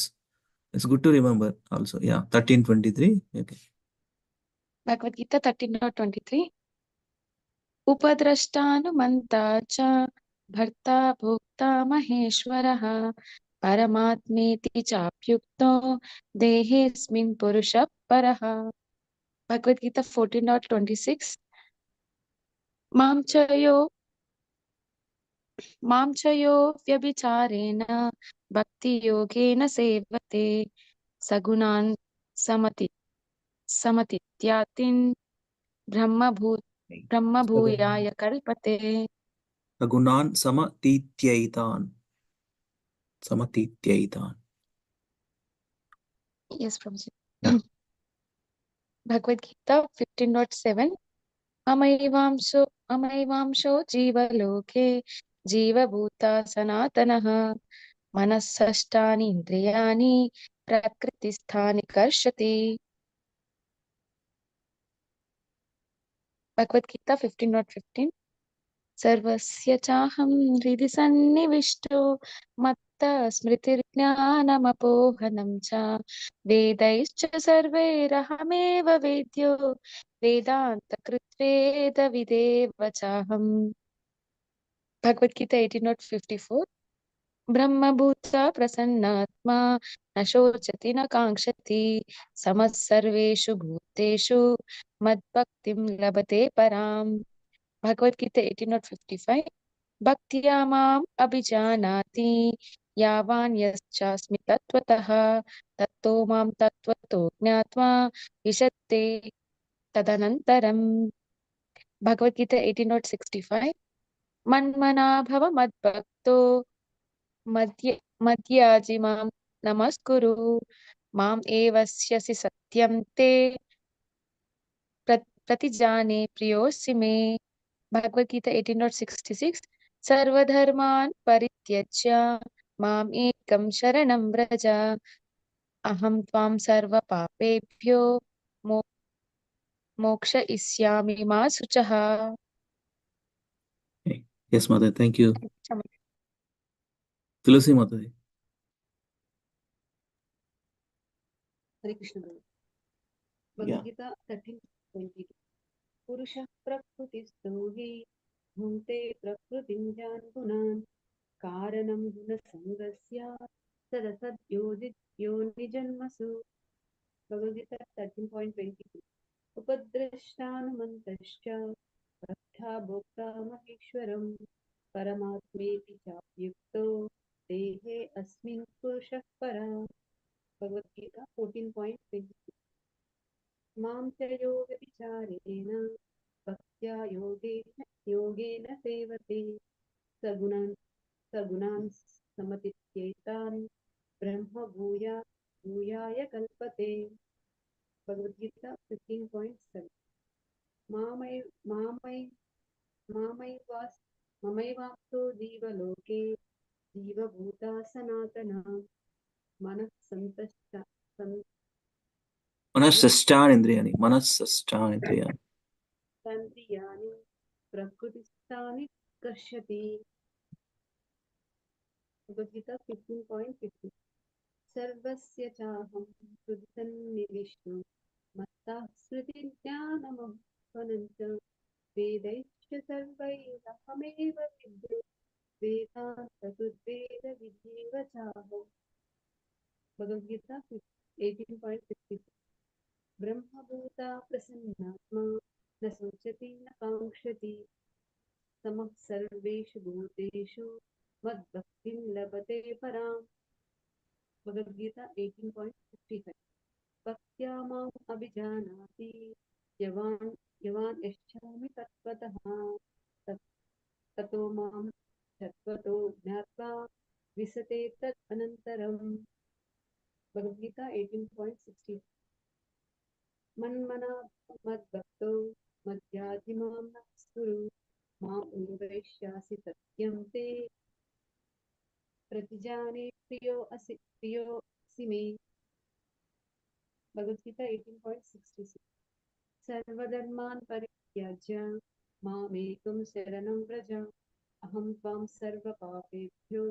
It's good to remember also. Yeah, 13:23. Okay. Bhagavad Gita 13.23. Upadrashtanumantacha bharta bhokta maheshwaraha paramatmeti chapyukto dehesmin purusha paraha. Bhagavad Gita 14.26. Mam chayo vyabicharena bhakti yogena sevate sagunan samatityatin brahma bhuyaya kalpate. Sagunan samatityayitan. Yes, Prabhuji. Bhagavad Gita 15.7. Amaivamsho jiva loke jiva bhuta sanatanaha manasashtani indriyani prakritisthani karshati. Bhagavad Gita 15.15. Sarvasya chaham hridi sannivishto matta smritirjnanamapohanam cha vedaischa sarvairahameva vedyo vedanta kritveda videva chaham. Bhagavad Gita 18.54. Brahma bhuta prasannatma na shochati na kankshati samas sarveshu bhuteshu madbhaktim labate param. Bhagavad Gita 18.55. Bhaktya mam abhijanati yavan yaschasmi tattvataha tatto mam tattvato jnatva vishatte tadanantaram. Bhagavad Gita 18.65. Manmana bhava madbhakto madhyaji mam namaskuru mam evasyasi satyam te pratijane priyosi me. Bhagavad Gita 18.66. Sarvadharman parityajya mam ekam sharanam vraja aham tvam sarva papebhyo moksha isyami ma suchaha. Yes, Mother. Thank you. Tulsi Matadi. Hare Krishna. Bhagavad Gita 13:22. Purusha prakrutisto hi bhunte prakritim jan gunan karanam guna sangasya sadasad yoni janmasu. Bhagavad Gita 13.22. Upadrashtanumantascha bhaktha bhokta maheshwaram paramatmeti chapyukto dehe asmin purushah para. Bhagavad Gita 14.22. Mam chayo vichareena bhaktya yogena sevate sagunan samatityetan brahma bhuyaya kalpate. Bhagavad Gita 15.7. Mamaivamso jiva loke jiva bhuta sanatana manas Manasashthanindriyani. Sandriyani prakrutistani karshati. Bhagavad Gita 15.50. Sarvasya chaham hridisannivishnu मत्तः स्मृतिज्ञानमवनञ्च वेदैश्च सर्वैरहमेव विद्ये वेदान्तकृद्वेदविधेव चाहम् Bhagavad Gita 18.50 ब्रह्मभूता प्रसन्नात्मा न शोचति न काङ्क्षति समः सर्वेषु भूतेषु मद्भक्तिं लभते पराम् Bhagavad Gita 18.55 भक्त्या माम् अभिजानाति यवान् यच्छामि तत्त्वतः ततो मां तत्त्वतो ज्ञात्वा विशते तत् अनन्तरम् Bhagavad Gita 18.60 मन्मना मद्भक्तो मद्याधिमां नमस्कुरु माम् उन्वेष्यासि सत्यं ते प्रतिजाने प्रियोऽसि मे Bhagavad Gita 18.66 सर्वधर्मान् परित्याज्य मामेकं शरणं व्रज अहं त्वां सर्वपापेभ्यो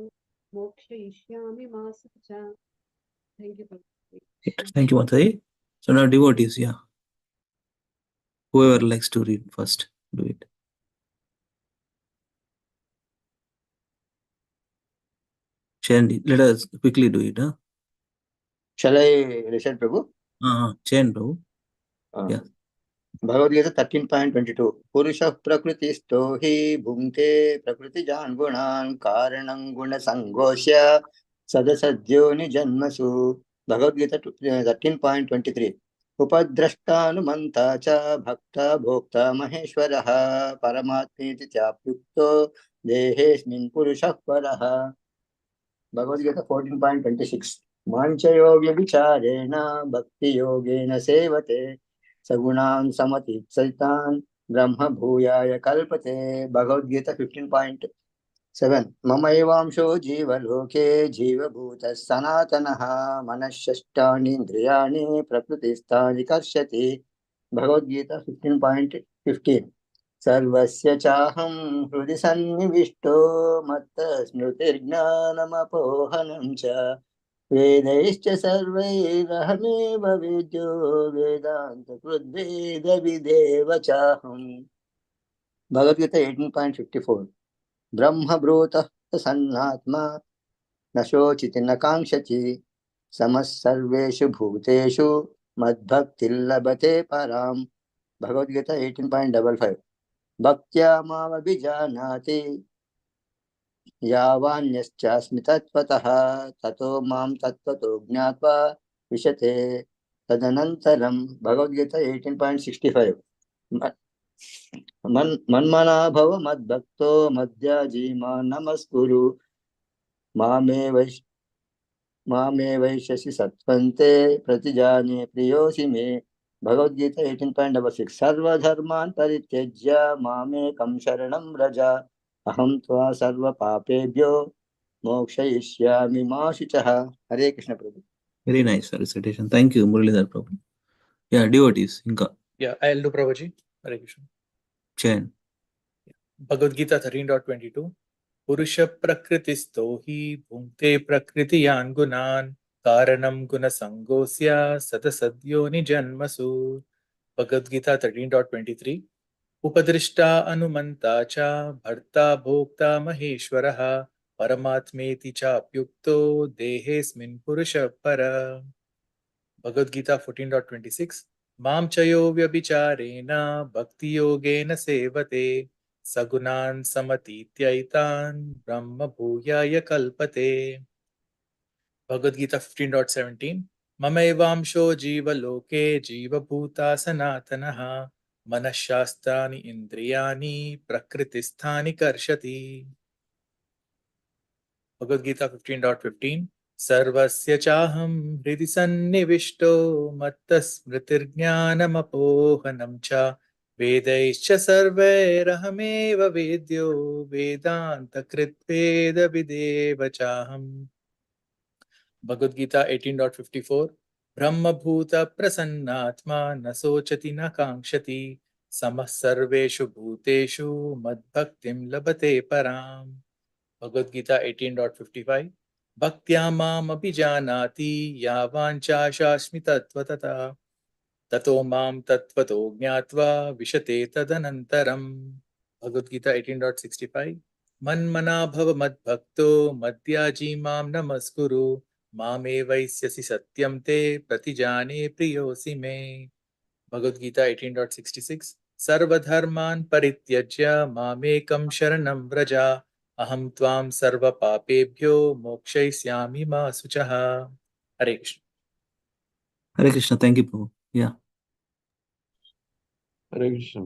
मोक्षयिष्यामि मा शुचा Thank you. Thank you, Mataji. So now devotees, yeah. Whoever likes to read first, do it. Chanting. Let us quickly do it, huh? Shall I recite, Prabhu? Chant, Prabhu. Yeah. Bhagavad Gita 13.22 Purusha prakritisto hi bhunte prakritijan gunan karanam guna sangosya sadasadyo nijanmasu Bhagavad Gita 13.23 Upadrashtanumanta cha bhakta bhokta maheshwaraha paramatmiti tyapyukto dehesmin purushah paraha Bhagavad Gita 14.26 Manchayoga vicharena bhakti yogena sevate Sagunan samati saitan brahma bhuyaya kalpate Bhagavad Gita 15.7 Mamayevamsho jiva loke jiva bhuta sanatanaha manashashtani indriyani prakrutistani karshati Bhagavad Gita 15.15 सर्वस्य चाहं हृदि सन्निविष्टो मत्तस्मृतिर्ज्ञानमपोहनं च वेदैश्च सर्वैरहमेव विद्यो वेदान्तकृद्वेदविदेव चाहम् भगवद्गीता 18.54 ब्रह्मभूतः प्रसन्नात्मा न शोचिति न काङ्क्षति समः सर्वेषु भूतेषु मद्भक्तिर्लभते पराम् भगवद्गीता 18.55 भक्त्या मामभिजानाति यावान्यश्चास्मि तत्त्वतः ततो मां तत्त्वतो ज्ञात्वा विशते तदनन्तरं भगवद्गीता 18.65 मन्मना भव मद्भक्तो मद्याजी मां नमस्कुरु मामे वैश्यसि सत्त्वन्ते प्रतिजाने प्रियोऽसि मे भगवद्गीता 18.66 सर्वधर्मान् परित्यज्य मामेकं शरणं व्रज अहं त्वा सर्वपापेभ्यो मोक्षयिष्यामि मा शुचः हरे कृष्ण प्रभु Very nice recitation. Thank you, Muralidhar Prabhu. Yeah, devotees, Inka. Yeah, I'll do Prabhuji. Hare Krishna. Chant. Bhagavad Gita 13.22 Purusha prakritisto hi bhunte prakritiyan gunan karanam guna sangosya sadasadyo nijanmasu Bhagavad Gita 13.23 Upadrishta anumanta cha bharta bhokta maheshwaraha paramatmeti cha apyukto dehesmin purusha para Bhagavad Gita 14.26 Mam chayo vyabhicharena bhakti yogena sevate sagunan samatityaitan brahma bhuyaya kalpate Bhagavad Gita 15.17 Mamayvamsho jiva loke jiva bhuta sanatanaha manashastrani indriyani prakritisthani karshati Bhagavad Gita 15.15 सर्वस्य चाहं हृदि सन्निविष्टो मत्तस्मृतिर्ज्ञानमपोहनं च वेदैश्च सर्वैरहमेव वेद्यो वेदान्तकृत्वेदविदेव चाहम् Bhagavad Gita 18.54 ब्रह्मभूत प्रसन्नात्मा न शोचति न काङ्क्षति समः सर्वेषु भूतेषु मद्भक्तिं लभते पराम् Bhagavad Gita 18.55 Bhaktya mam abhijanati yavancha shashmi tattvatata ततो मां तत्त्वतो ज्ञात्वा विशते तदनन्तरम्. Bhagavad Gita 18.65. मन्मना भव मद्भक्तो मद्याजी मां नमस्कुरु मामे वैस्यसि सत्यं ते प्रतिजाने प्रियोऽसि मे. Bhagavad Gita 18.66. सर्वधर्मान् परित्यज्य मामेकं शरणं व्रज अहं त्वां सर्वपापेभ्यो मोक्षयिष्यामि मा शुचः. हरे Krishna. Hare Krishna. Thank you, Prabhu. Yeah. Hare Krishna.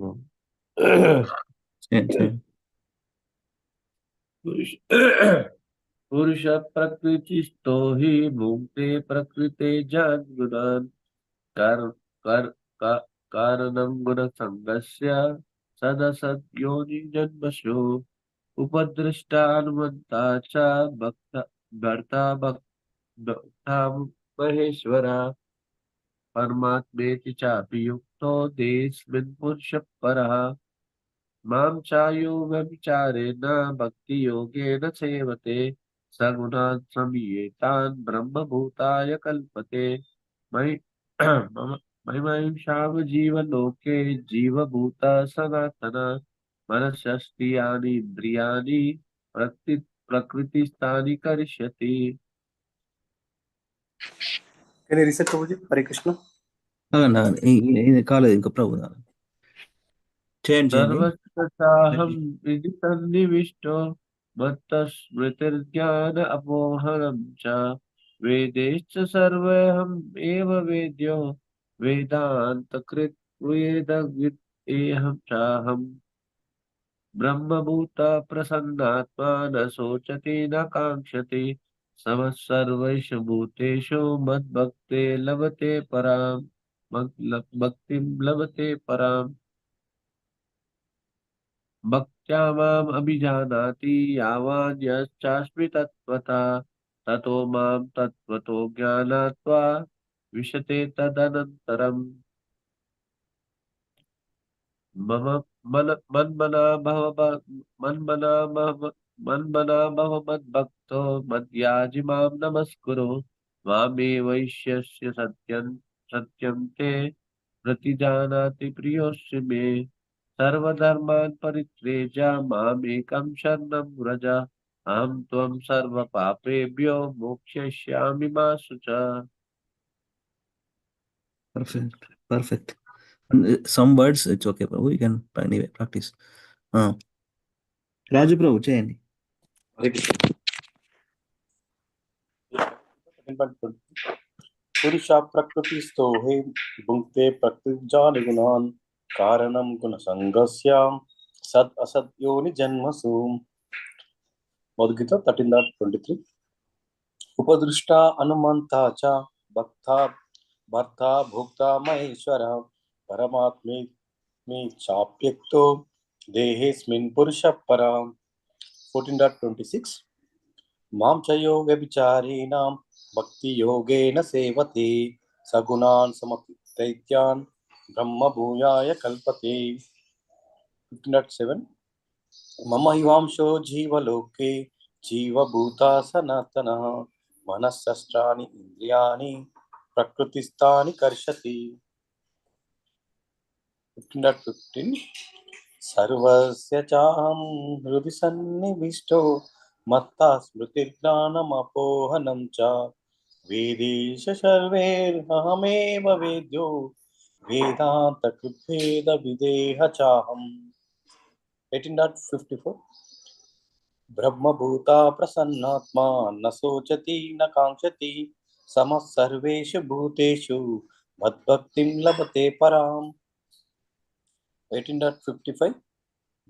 पुरुष प्रकृतिस्थो हि भुङ्क्ते प्रकृते जान्गुणान् कर कारणं गुणसङ्गस्य सदसद्योनिजन्मसु उपदृष्टानुमन्ता च भर्ता भक्ता महेश्वरा परमात्मेति चापि युक्तो देस्मिन् पुरुषः परः मां चायो व्यभिचारेण भक्तियोगेन सेवते सगुणान् संयेतान् ब्रह्मभूताय कल्पते मयि मम महिमैषावजीवलोके जीवभूता सनातन मनसस्त्रियाणि इन्द्रियाणि प्रकृतिस्थानि करिष्यति. Can you reset Prabhuji? Hare Krishna. In college, Prabhu. Change. सर्वत्र चाहं हृदि सन्निविष्टो मत्तस्मृतिर्ज्ञान अपोहनं च वेदैश्च सर्वहम् एव वेद्यो वेदान्तकृत् वेदविद् एहं चाहम् ब्रह्मभूता प्रसन्नात्मा न शोचति न काङ्क्षति समः सर्वेषु भूतेषु मद्भक्ते लभते पराम् भक्तिं लभते पराम् भक्त्या माम् अभिजानाति यावान् यश्चास्मि तत्त्वता ततो मां तत्त्वतो ज्ञात्वा विशते तदनन्तरम् मम मन्मना भव मद्भक्तो मद्याजि मां नमस्कुरु मामे वैश्यस्य सत्यं ते प्रतिजानाति प्रियोऽसि मे सर्वधर्मान् परित्यज्य मामेकं शरणं व्रज अहं त्वं सर्वपापेभ्यो मोक्षयिष्यामि मा शुचः. Perfect. Some words, it's okay, Prabhu. You can anyway practice. Raju Prabhu, change. पुरुषा प्रकृतिस्थो हि भुङ्क्ते प्रकृतिजानिगुणान् कारणं गुणसङ्गस्य सद् असद्योनिजन्मसु. Bhagavad 13.23. उपदृष्टा अनुमन्ता च भक्ता भर्ता भोक्ता महेश्वरः परमात्मे चाप्युक्तो देहेऽस्मिन् पुरुषः परः. 14.26. मां च यो व्यभिचारेण भक्तियोगेन सेवते सगुणान् समतीत्यान् ब्रह्मभूयाय कल्पते. 15.7. मम हिवांशो जीवलोके जीवभूता सनातनः मनःषष्ठानि इन्द्रियाणि प्रकृतिस्थानि कर्षति. 15.15. सर्वस्य चाहं हृदि सन्निविष्टो मत्ता स्मृतिर्ज्ञानमपोहनं च वेदेश सर्वैरहमेव वेद्यो वेदान्तकृद्भेदविदेह चाहम्. 18.54. ब्रह्मभूता प्रसन्नात्मा न शोचति न काङ्क्षति समः सर्वेषु भूतेषु मद्भक्तिं लभते पराम्. 18.55.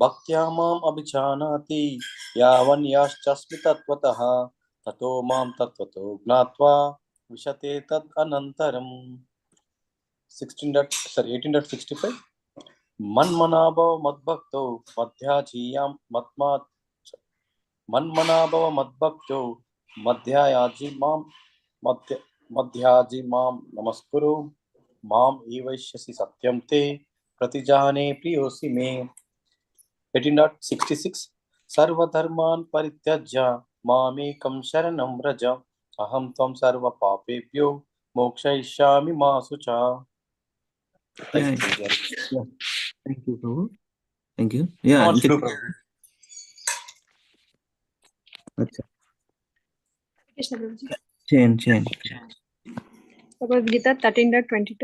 भक्त्या माम् अभिजानाति यावन् यश्चास्मि तत्त्वतः ततो मां तत्त्वतो ज्ञात्वा विशते तद् अनन्तरम्. 18.65. मन्मना भव मद्भक्तो मध्यायाजी मां नमस्कुरु माम् ईवैष्यसि सत्यं ते प्रतिजाने प्रियोऽसि मे. 18.66. सर्वधर्मान् परित्यज्य मामेकं शरणं व्रज अहं त्वं सर्वपापेभ्यो मोक्षयिष्यामि मा शुचः. Yeah, yeah. Thank you, Prabhu. Thank you. Yeah. Who wants to do, Prabhu? Acha. Krishna Prabhuji. Chain. Bhagavad Gita 13.22.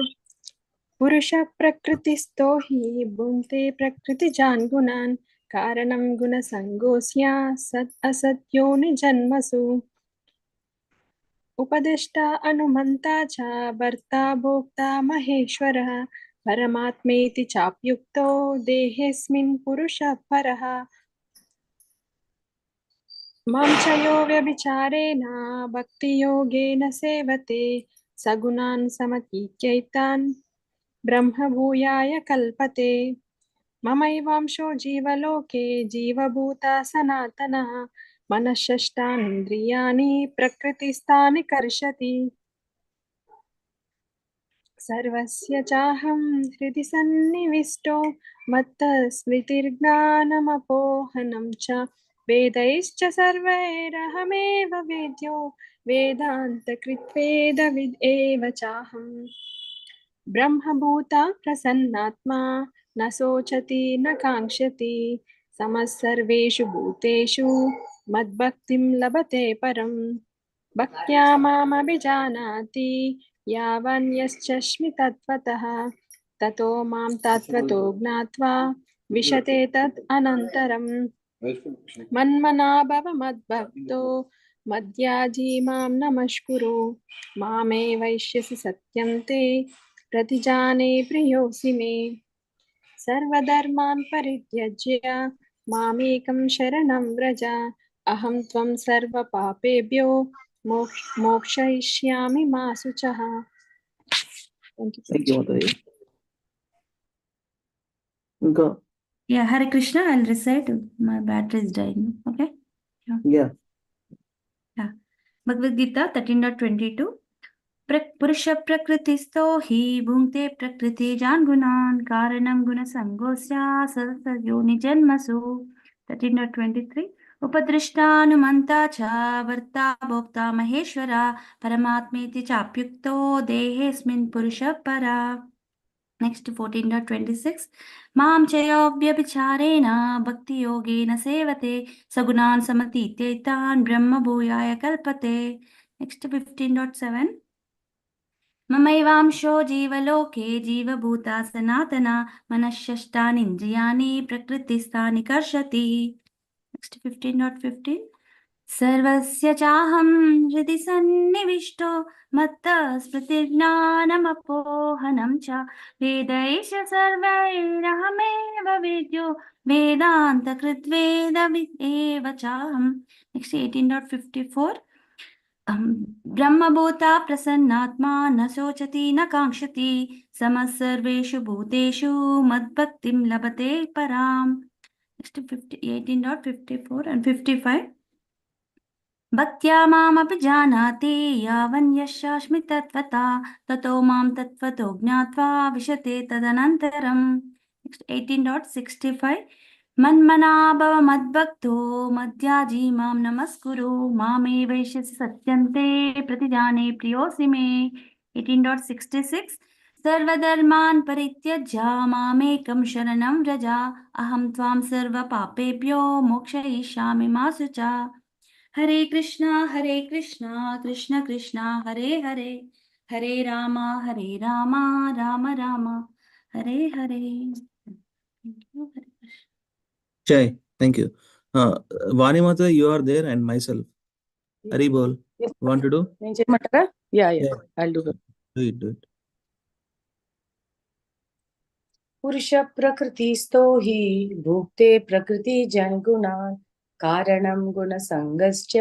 Purusha prakritisto hi bhunte prakritijan gunan karanam guna sangosya sat asatyoni janmasu उपदिष्टा अनुमन्ता च भर्ता भोक्ता महेश्वरः परमात्मेति चाप्युक्तो देहेऽस्मिन् पुरुषः परः मां च यो व्यभिचारेण भक्तियोगेन सेवते सगुणान् समतीत्यैतान् ब्रह्मभूयाय कल्पते ममैवांशो जीवलोके जीवभूता सनातनः मनःषष्ठानीन्द्रियाणि प्रकृतिस्थानि कर्षति सर्वस्य चाहं हृदि सन्निविष्टो मत्तस्मृतिर्ज्ञानमपोहनं च वेदैश्च सर्वैरहमेव वेद्यो वेदान्तकृत्वेदविद् एव चाहम् ब्रह्मभूता प्रसन्नात्मा न शोचति न काङ्क्षति समः सर्वेषु भूतेषु मद्भक्तिं लभते परम् भक्त्या मामभिजानाति यावन्यश्चस्मि तत्त्वतः ततो मां तत्त्वतो ज्ञात्वा विशते तत् अनन्तरम् मन्मना भव मद्भक्तो मद्याजी मां नमस्कुरु मामे वैश्यसि सत्यं ते प्रतिजाने प्रियोऽसि मे सर्वधर्मान् परित्यज्य मामेकं शरणं व्रज अहं त्वं सर्वपापेभ्यो मोक्षयिष्यामि मा शुचः. Thank you, Mataji. Go. Yeah, Hare Krishna, I'll recite. My battery is dying. Okay. Yeah. Bhagavad Gita 13.22. पुरुष प्रकृतिस्थो हि भुङ्क्ते प्रकृतिजान् गुणान् कारणं गुणसङ्गोऽस्य सततयोनि जन्मसु 13.23. उपदृष्टानुमन्ता च भर्ता भोक्ता महेश्वरा परमात्मेति चाप्युक्तो देहेऽस्मिन् पुरुषः परा. Next 14.26. मां चयोव्यभिचारेण भक्तियोगेन सेवते सगुणान् समतीत्यैतान् ब्रह्मभूयाय कल्पते. Next 15.7. ममैवांशो जीवलोके जीवभूता सनातना मनःषष्ठानीन्द्रियाणि प्रकृतिस्थानि कर्षति. Next 15.15. सर्वस्य चाहं हृदि सन्निविष्टो मत्तः स्मृतिर्ज्ञानमपोहनं च वेदैश्च सर्वैरहमेव वेद्यो वेदान्तकृद्वेदविद् एव चाहम्. Next 18.54. ब्रह्मभूता प्रसन्नात्मा न शोचति न काङ्क्षति समः सर्वेषु भूतेषु मद्भक्तिं लभते पराम्. Next 18.54 and 55. भक्त्या मामपि जानाति यावन्यश्चास्मि तत्त्वता ततो मां तत्त्वतो ज्ञात्वा विशते तदनन्तरम्. Next 18.65. मन्मना भव मद्भक्तो मद्याजी मां नमस्कुरु मामे वैश्यसि सत्यन्ते प्रतिजाने प्रियोऽसि मे. 18.66. सर्वधर्मान् परित्यज्य मामेकं शरणं व्रज अहं त्वां सर्वपापेभ्यो मोक्षयिष्यामि मा शुचा. हरे Krishna Krishna Krishna Hare Hare Hare Ram Ram Ram Hare Hare. Jai. Thank you. Vani Mata, you are there, and myself. Hari Bol. Yes. Want to do? Yeah. I'll do it. Do it. पुरुष प्रकृतिस्थो हि भुक्ते प्रकृतिजन् गुणान् कारणं गुणसङ्गश्च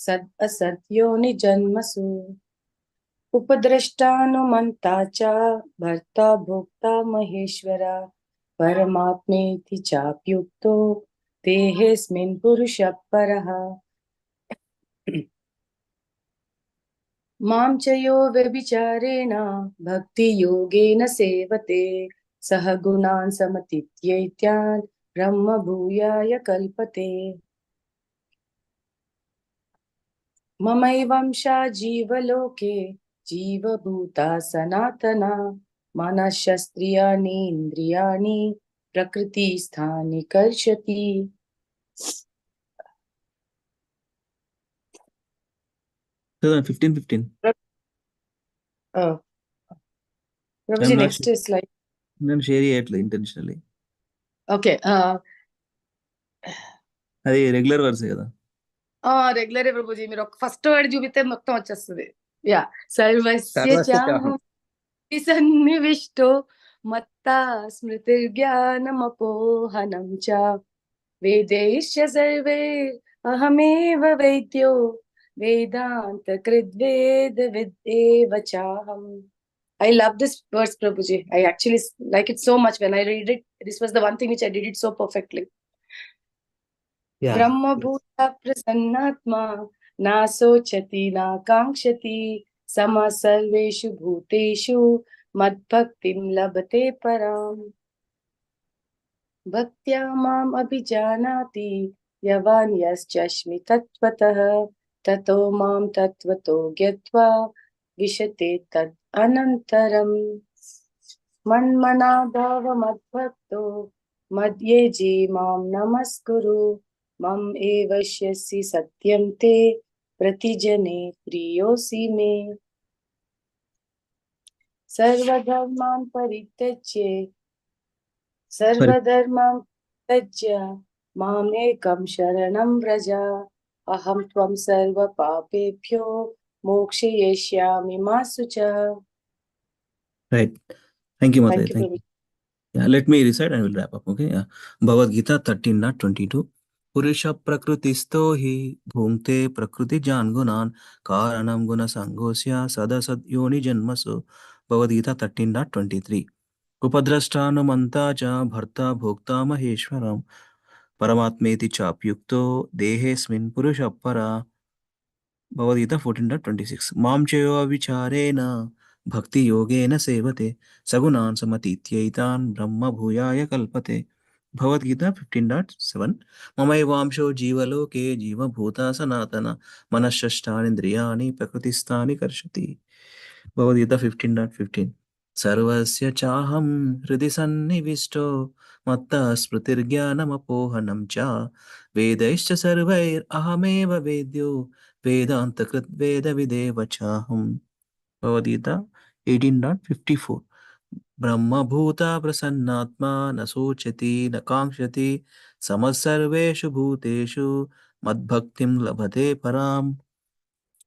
सद् असद्योनि जन्मसु उपद्रष्टानुमन्ता च भर्ता भोक्ता महेश्वरा परमात्मेति चाप्युक्तो देहेऽस्मिन् पुरुषः परः मां च यो व्यभिचारेण भक्तियोगेन सेवते सह गुणान् समतीत्यैतान् ब्रह्मभूयाय कल्पते ममैवंशा जीवलोके जीवभूता सनातना Manashastriyani indriyani prakriti sthani karshati. 15. Oh, I'm Prabhuji, not next sure. is like, నేను షేర్ చేయట్లేదు intentionally. okay. అది రెగ్యులర్ వర్సే కదా. రెగ్యులర్ ప్రభుజీ మీరు ఒక ఫస్ట్ వర్డ్ చూపితే మొత్తం వచ్చేస్తుంది. యా సర్వస్య సర్వస్య చాహం సన్నివిష్టో మత్తా స్మృతిర్జ్ఞానమపోహనం చ వేदैश्च सर्वे अहमेव वेद्यो वेदांत कृद्वेद विद्येव चाहम. I love this verse, Prabhuji. I actually like it so much. When I read it, this was the one thing which I did it so perfectly. Yeah. ब्रह्मभूता प्रसन्नात्मा न शोचति न काङ्क्षति समः सर्वेषु भूतेषु मद्भक्तिं लभते पराम्. भक्त्या माम् अभिजानाति यवान् यश्चास्मि तत्त्वतः ततो मां तत्त्वतो ज्ञात्वा विशते तद् अनन्तरम्. मन्मना भाव मद्भक्तो मद्ये जी मां नमस्कुरु मम एवश्यसि सत्यं ते प्रतिजने प्रियोऽसि मे. सर्वधर्मान् परित्यज्य मामेकं शरणं व्रज अहं त्वं सर्वपापेभ्यो मोक्षयिष्यामि मा शुचः. Right. Thank you, Mataji. Thank you, Thank you. Yeah, let me recite and we'll wrap up. Okay. Yeah. Bhagavad Gita 13.22. Purisha prakrutisto hi bhungte prakriti jan gunan karanam guna sangosya sadasad yoni janmasu. Bhagavad Gita 13.23. Upadrashtanumanta cha bharta bhokta maheshwaram paramatmeti chapyukto dehesmin purusha para. Bhagavad Gita 14.26. Mam chayo avicharena bhakti yogena sevate sagunan samatityaitan brahma bhuyaya kalpate. Bhagavad Gita 15.7. Mamayvamsho jivaloke jiva bhuta sanatana manashashtanindriyani prakristani karshati. Bhagavad Gita 15.15. सर्वस्य चाहं हृदि सन्निविष्टो मत्तः स्मृतिर्ज्ञानमपोहनं च वेदैश्च सर्वैरहमेव वेद्यो वेदान्तकृत् वेदविदेव चाहम्. भगवद्गीता 18.54. ब्रह्मभूता प्रसन्नात्मा न शोचति न काङ्क्षति समः सर्वेषु भूतेषु मद्भक्तिं लभते पराम्.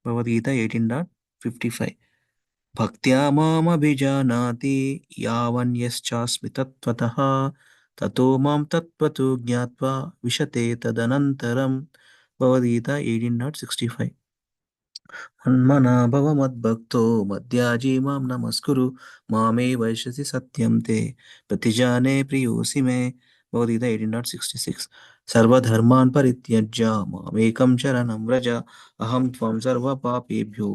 भगवद्गीता 18.55. भक्त्या मामभिजानाति यावन्यश्चास्मि तत्त्वतः ततो मां तत्त्वतो ज्ञात्वा विशते तदनन्तरम्. भगवद्गीता 18.65. मन्मना भव मद्भक्तो मद्याजी मां नमस्कुरु मामे वैश्यसि सत्यं ते प्रतिजाने प्रियोऽसि मे. भगवद्गीता 18.66. सर्वधर्मान् परित्यज्य मामेकं शरणं व्रज अहं त्वं सर्वपापेभ्यो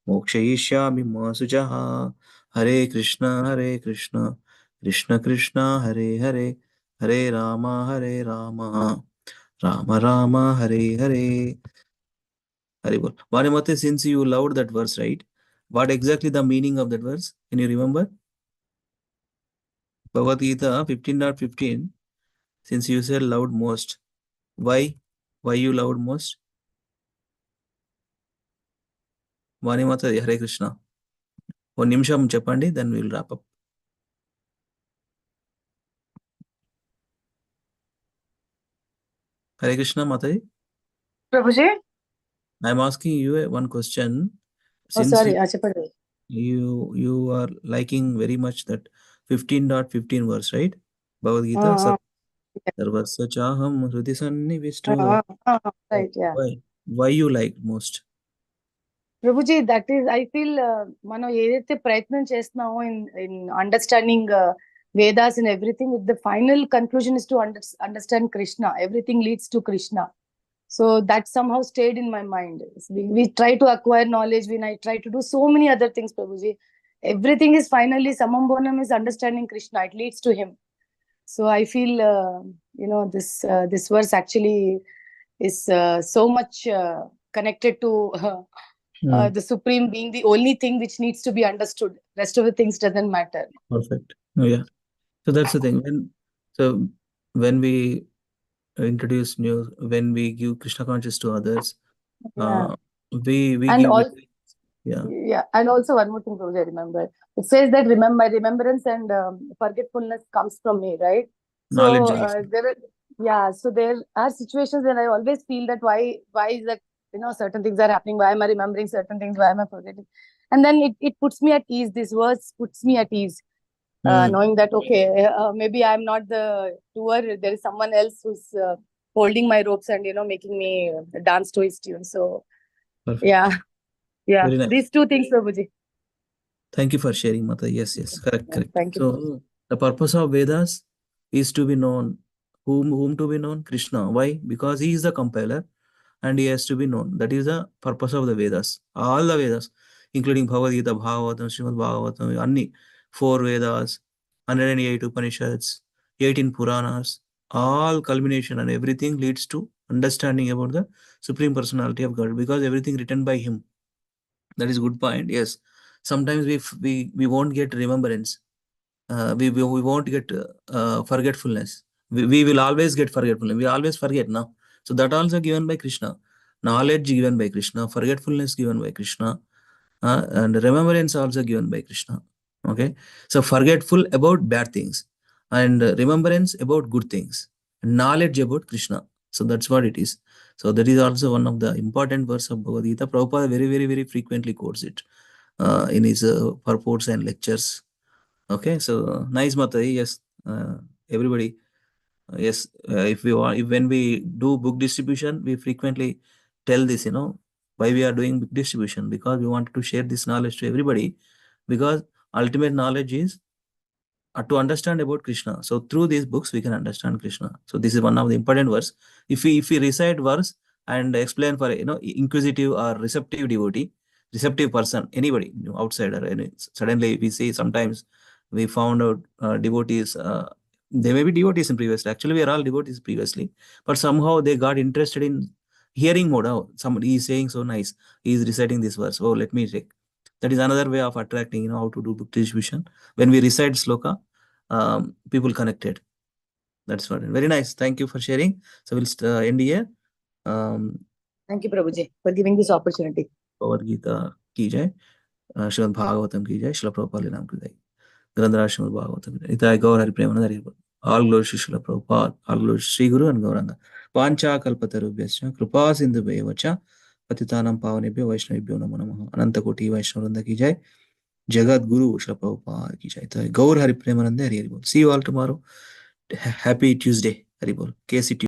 मोक्षयिष्यामि मा शुचः. हरे Krishna Krishna Krishna Hare Hare Hare Ram Ram Ram Hare Hare. Haribol. Bhanumati, since you loved that verse, right? What exactly the meaning of that verse? Can you remember? Bhagavad Gita 15.15. Since you said loved most, why? Why you loved most? Bhanumati, Hare Krishna. One nimsham చెప్పండి, then we'll wrap up. Hare Krishna, Mataji. Prabhuji? I'm asking you one question. Oh, Since sorry. Achapadu. you are liking very much that 15.15 verse, right? Bhagavad Gita, Sarvasya Chaham Hridi Sannivishto. Right, yeah. Why you like most? Prabhuji, that is, I feel, మనం ఏదైతే ప్రయత్నం చేస్తున్నామో in understanding Vedas and everything, the final conclusion is to understand Krishna. Everything leads to Krishna. So that somehow stayed in my mind. We try to acquire knowledge, I try to do so many other things, Prabhuji. Everything is finally, Samambonam is understanding Krishna. It leads to him. So I feel, this verse actually is so much connected to the Supreme being the only thing which needs to be understood. Rest of the things doesn't matter. Perfect. Oh, yeah. So that's the thing. When we introduce new, when we give Krishna conscious to others, Yeah. we And give also, yeah. yeah, and also one more thing, Prabhuji, I remember. It says that my remembrance and forgetfulness comes from me, right? Knowledge So also. so there are situations when I always feel that why is that, certain things are happening, why am I remembering certain things, why am I forgetting? And then it puts me at ease. This verse puts me at ease, knowing that, okay, maybe I'm not the doer, there is someone else who's holding my ropes and, making me dance to his tune. So, Perfect. yeah. Very nice. These two things, Prabhuji. Thank you for sharing, Mata. Yes, correct. Thank you. So the purpose of Vedas is to be known. Whom to be known? Krishna. Why? Because he is the compiler and he has to be known. That is the purpose of the Vedas. All the Vedas, including Bhagavad Gita, Bhagavatam, Srimad Bhagavatam, Anni, 4 Vedas, 108 Upanishads, 18 Puranas, all culmination and everything leads to understanding about the Supreme Personality of God, because everything written by him. That is good point. Yes, sometimes we won't get remembrance. We won't get forgetfulness. We will always get forgetfulness. We always forget now. So that also given by Krishna. Knowledge given by Krishna. Forgetfulness given by Krishna. And remembrance also given by Krishna. Okay. So forgetful about bad things and remembrance about good things. Knowledge about Krishna. So that's what it is. So that is also one of the important verse of Bhagavad Gita. Prabhupada very frequently quotes it in his purports and lectures. Okay, so nice, Mataji. Yes, everybody. Yes, if when we do book distribution, we frequently tell this, why we are doing book distribution, because we wanted to share this knowledge to everybody, because ultimate knowledge is to understand about Krishna. So through these books, we can understand Krishna. So this is one of the important verse. If we recite verse and explain for inquisitive or receptive devotee, receptive person, anybody, outsider, and suddenly we see sometimes we found out devotees. They may be devotees in previously. Actually, we are all devotees previously, but somehow they got interested in hearing more. Oh, somebody is saying so nice. He is reciting this verse. Oh, let me check. That is another way of attracting, how to do book distribution. When we recite sloka, people connected. That's what. Very nice. Thank you for sharing. So we'll end here. Thank you, Prabhuji, for giving this opportunity. Bhagavad Gita ki jai, Srimad Bhagavatam ki jai, Srila Prabhupada Nam ki jai. Grandhara Srimad Bhagavatam. Itai Gaur Hari Premanand Hari. All glory to Srila Prabhupada, all glory to Sri Guru and Gauranga. Pancha kalpatarubhyascha, kripa sindhu bevacha, patitanam pavanebhyo vaishnavibhyo namo namaha. Ananta koti Vaishnavrinda ki jai. Jagat Guru Srila Prabhupada ki jai. Gaur Hari Premanand Hari Hari. See you all tomorrow. Happy Tuesday. Hari Bol. KCT.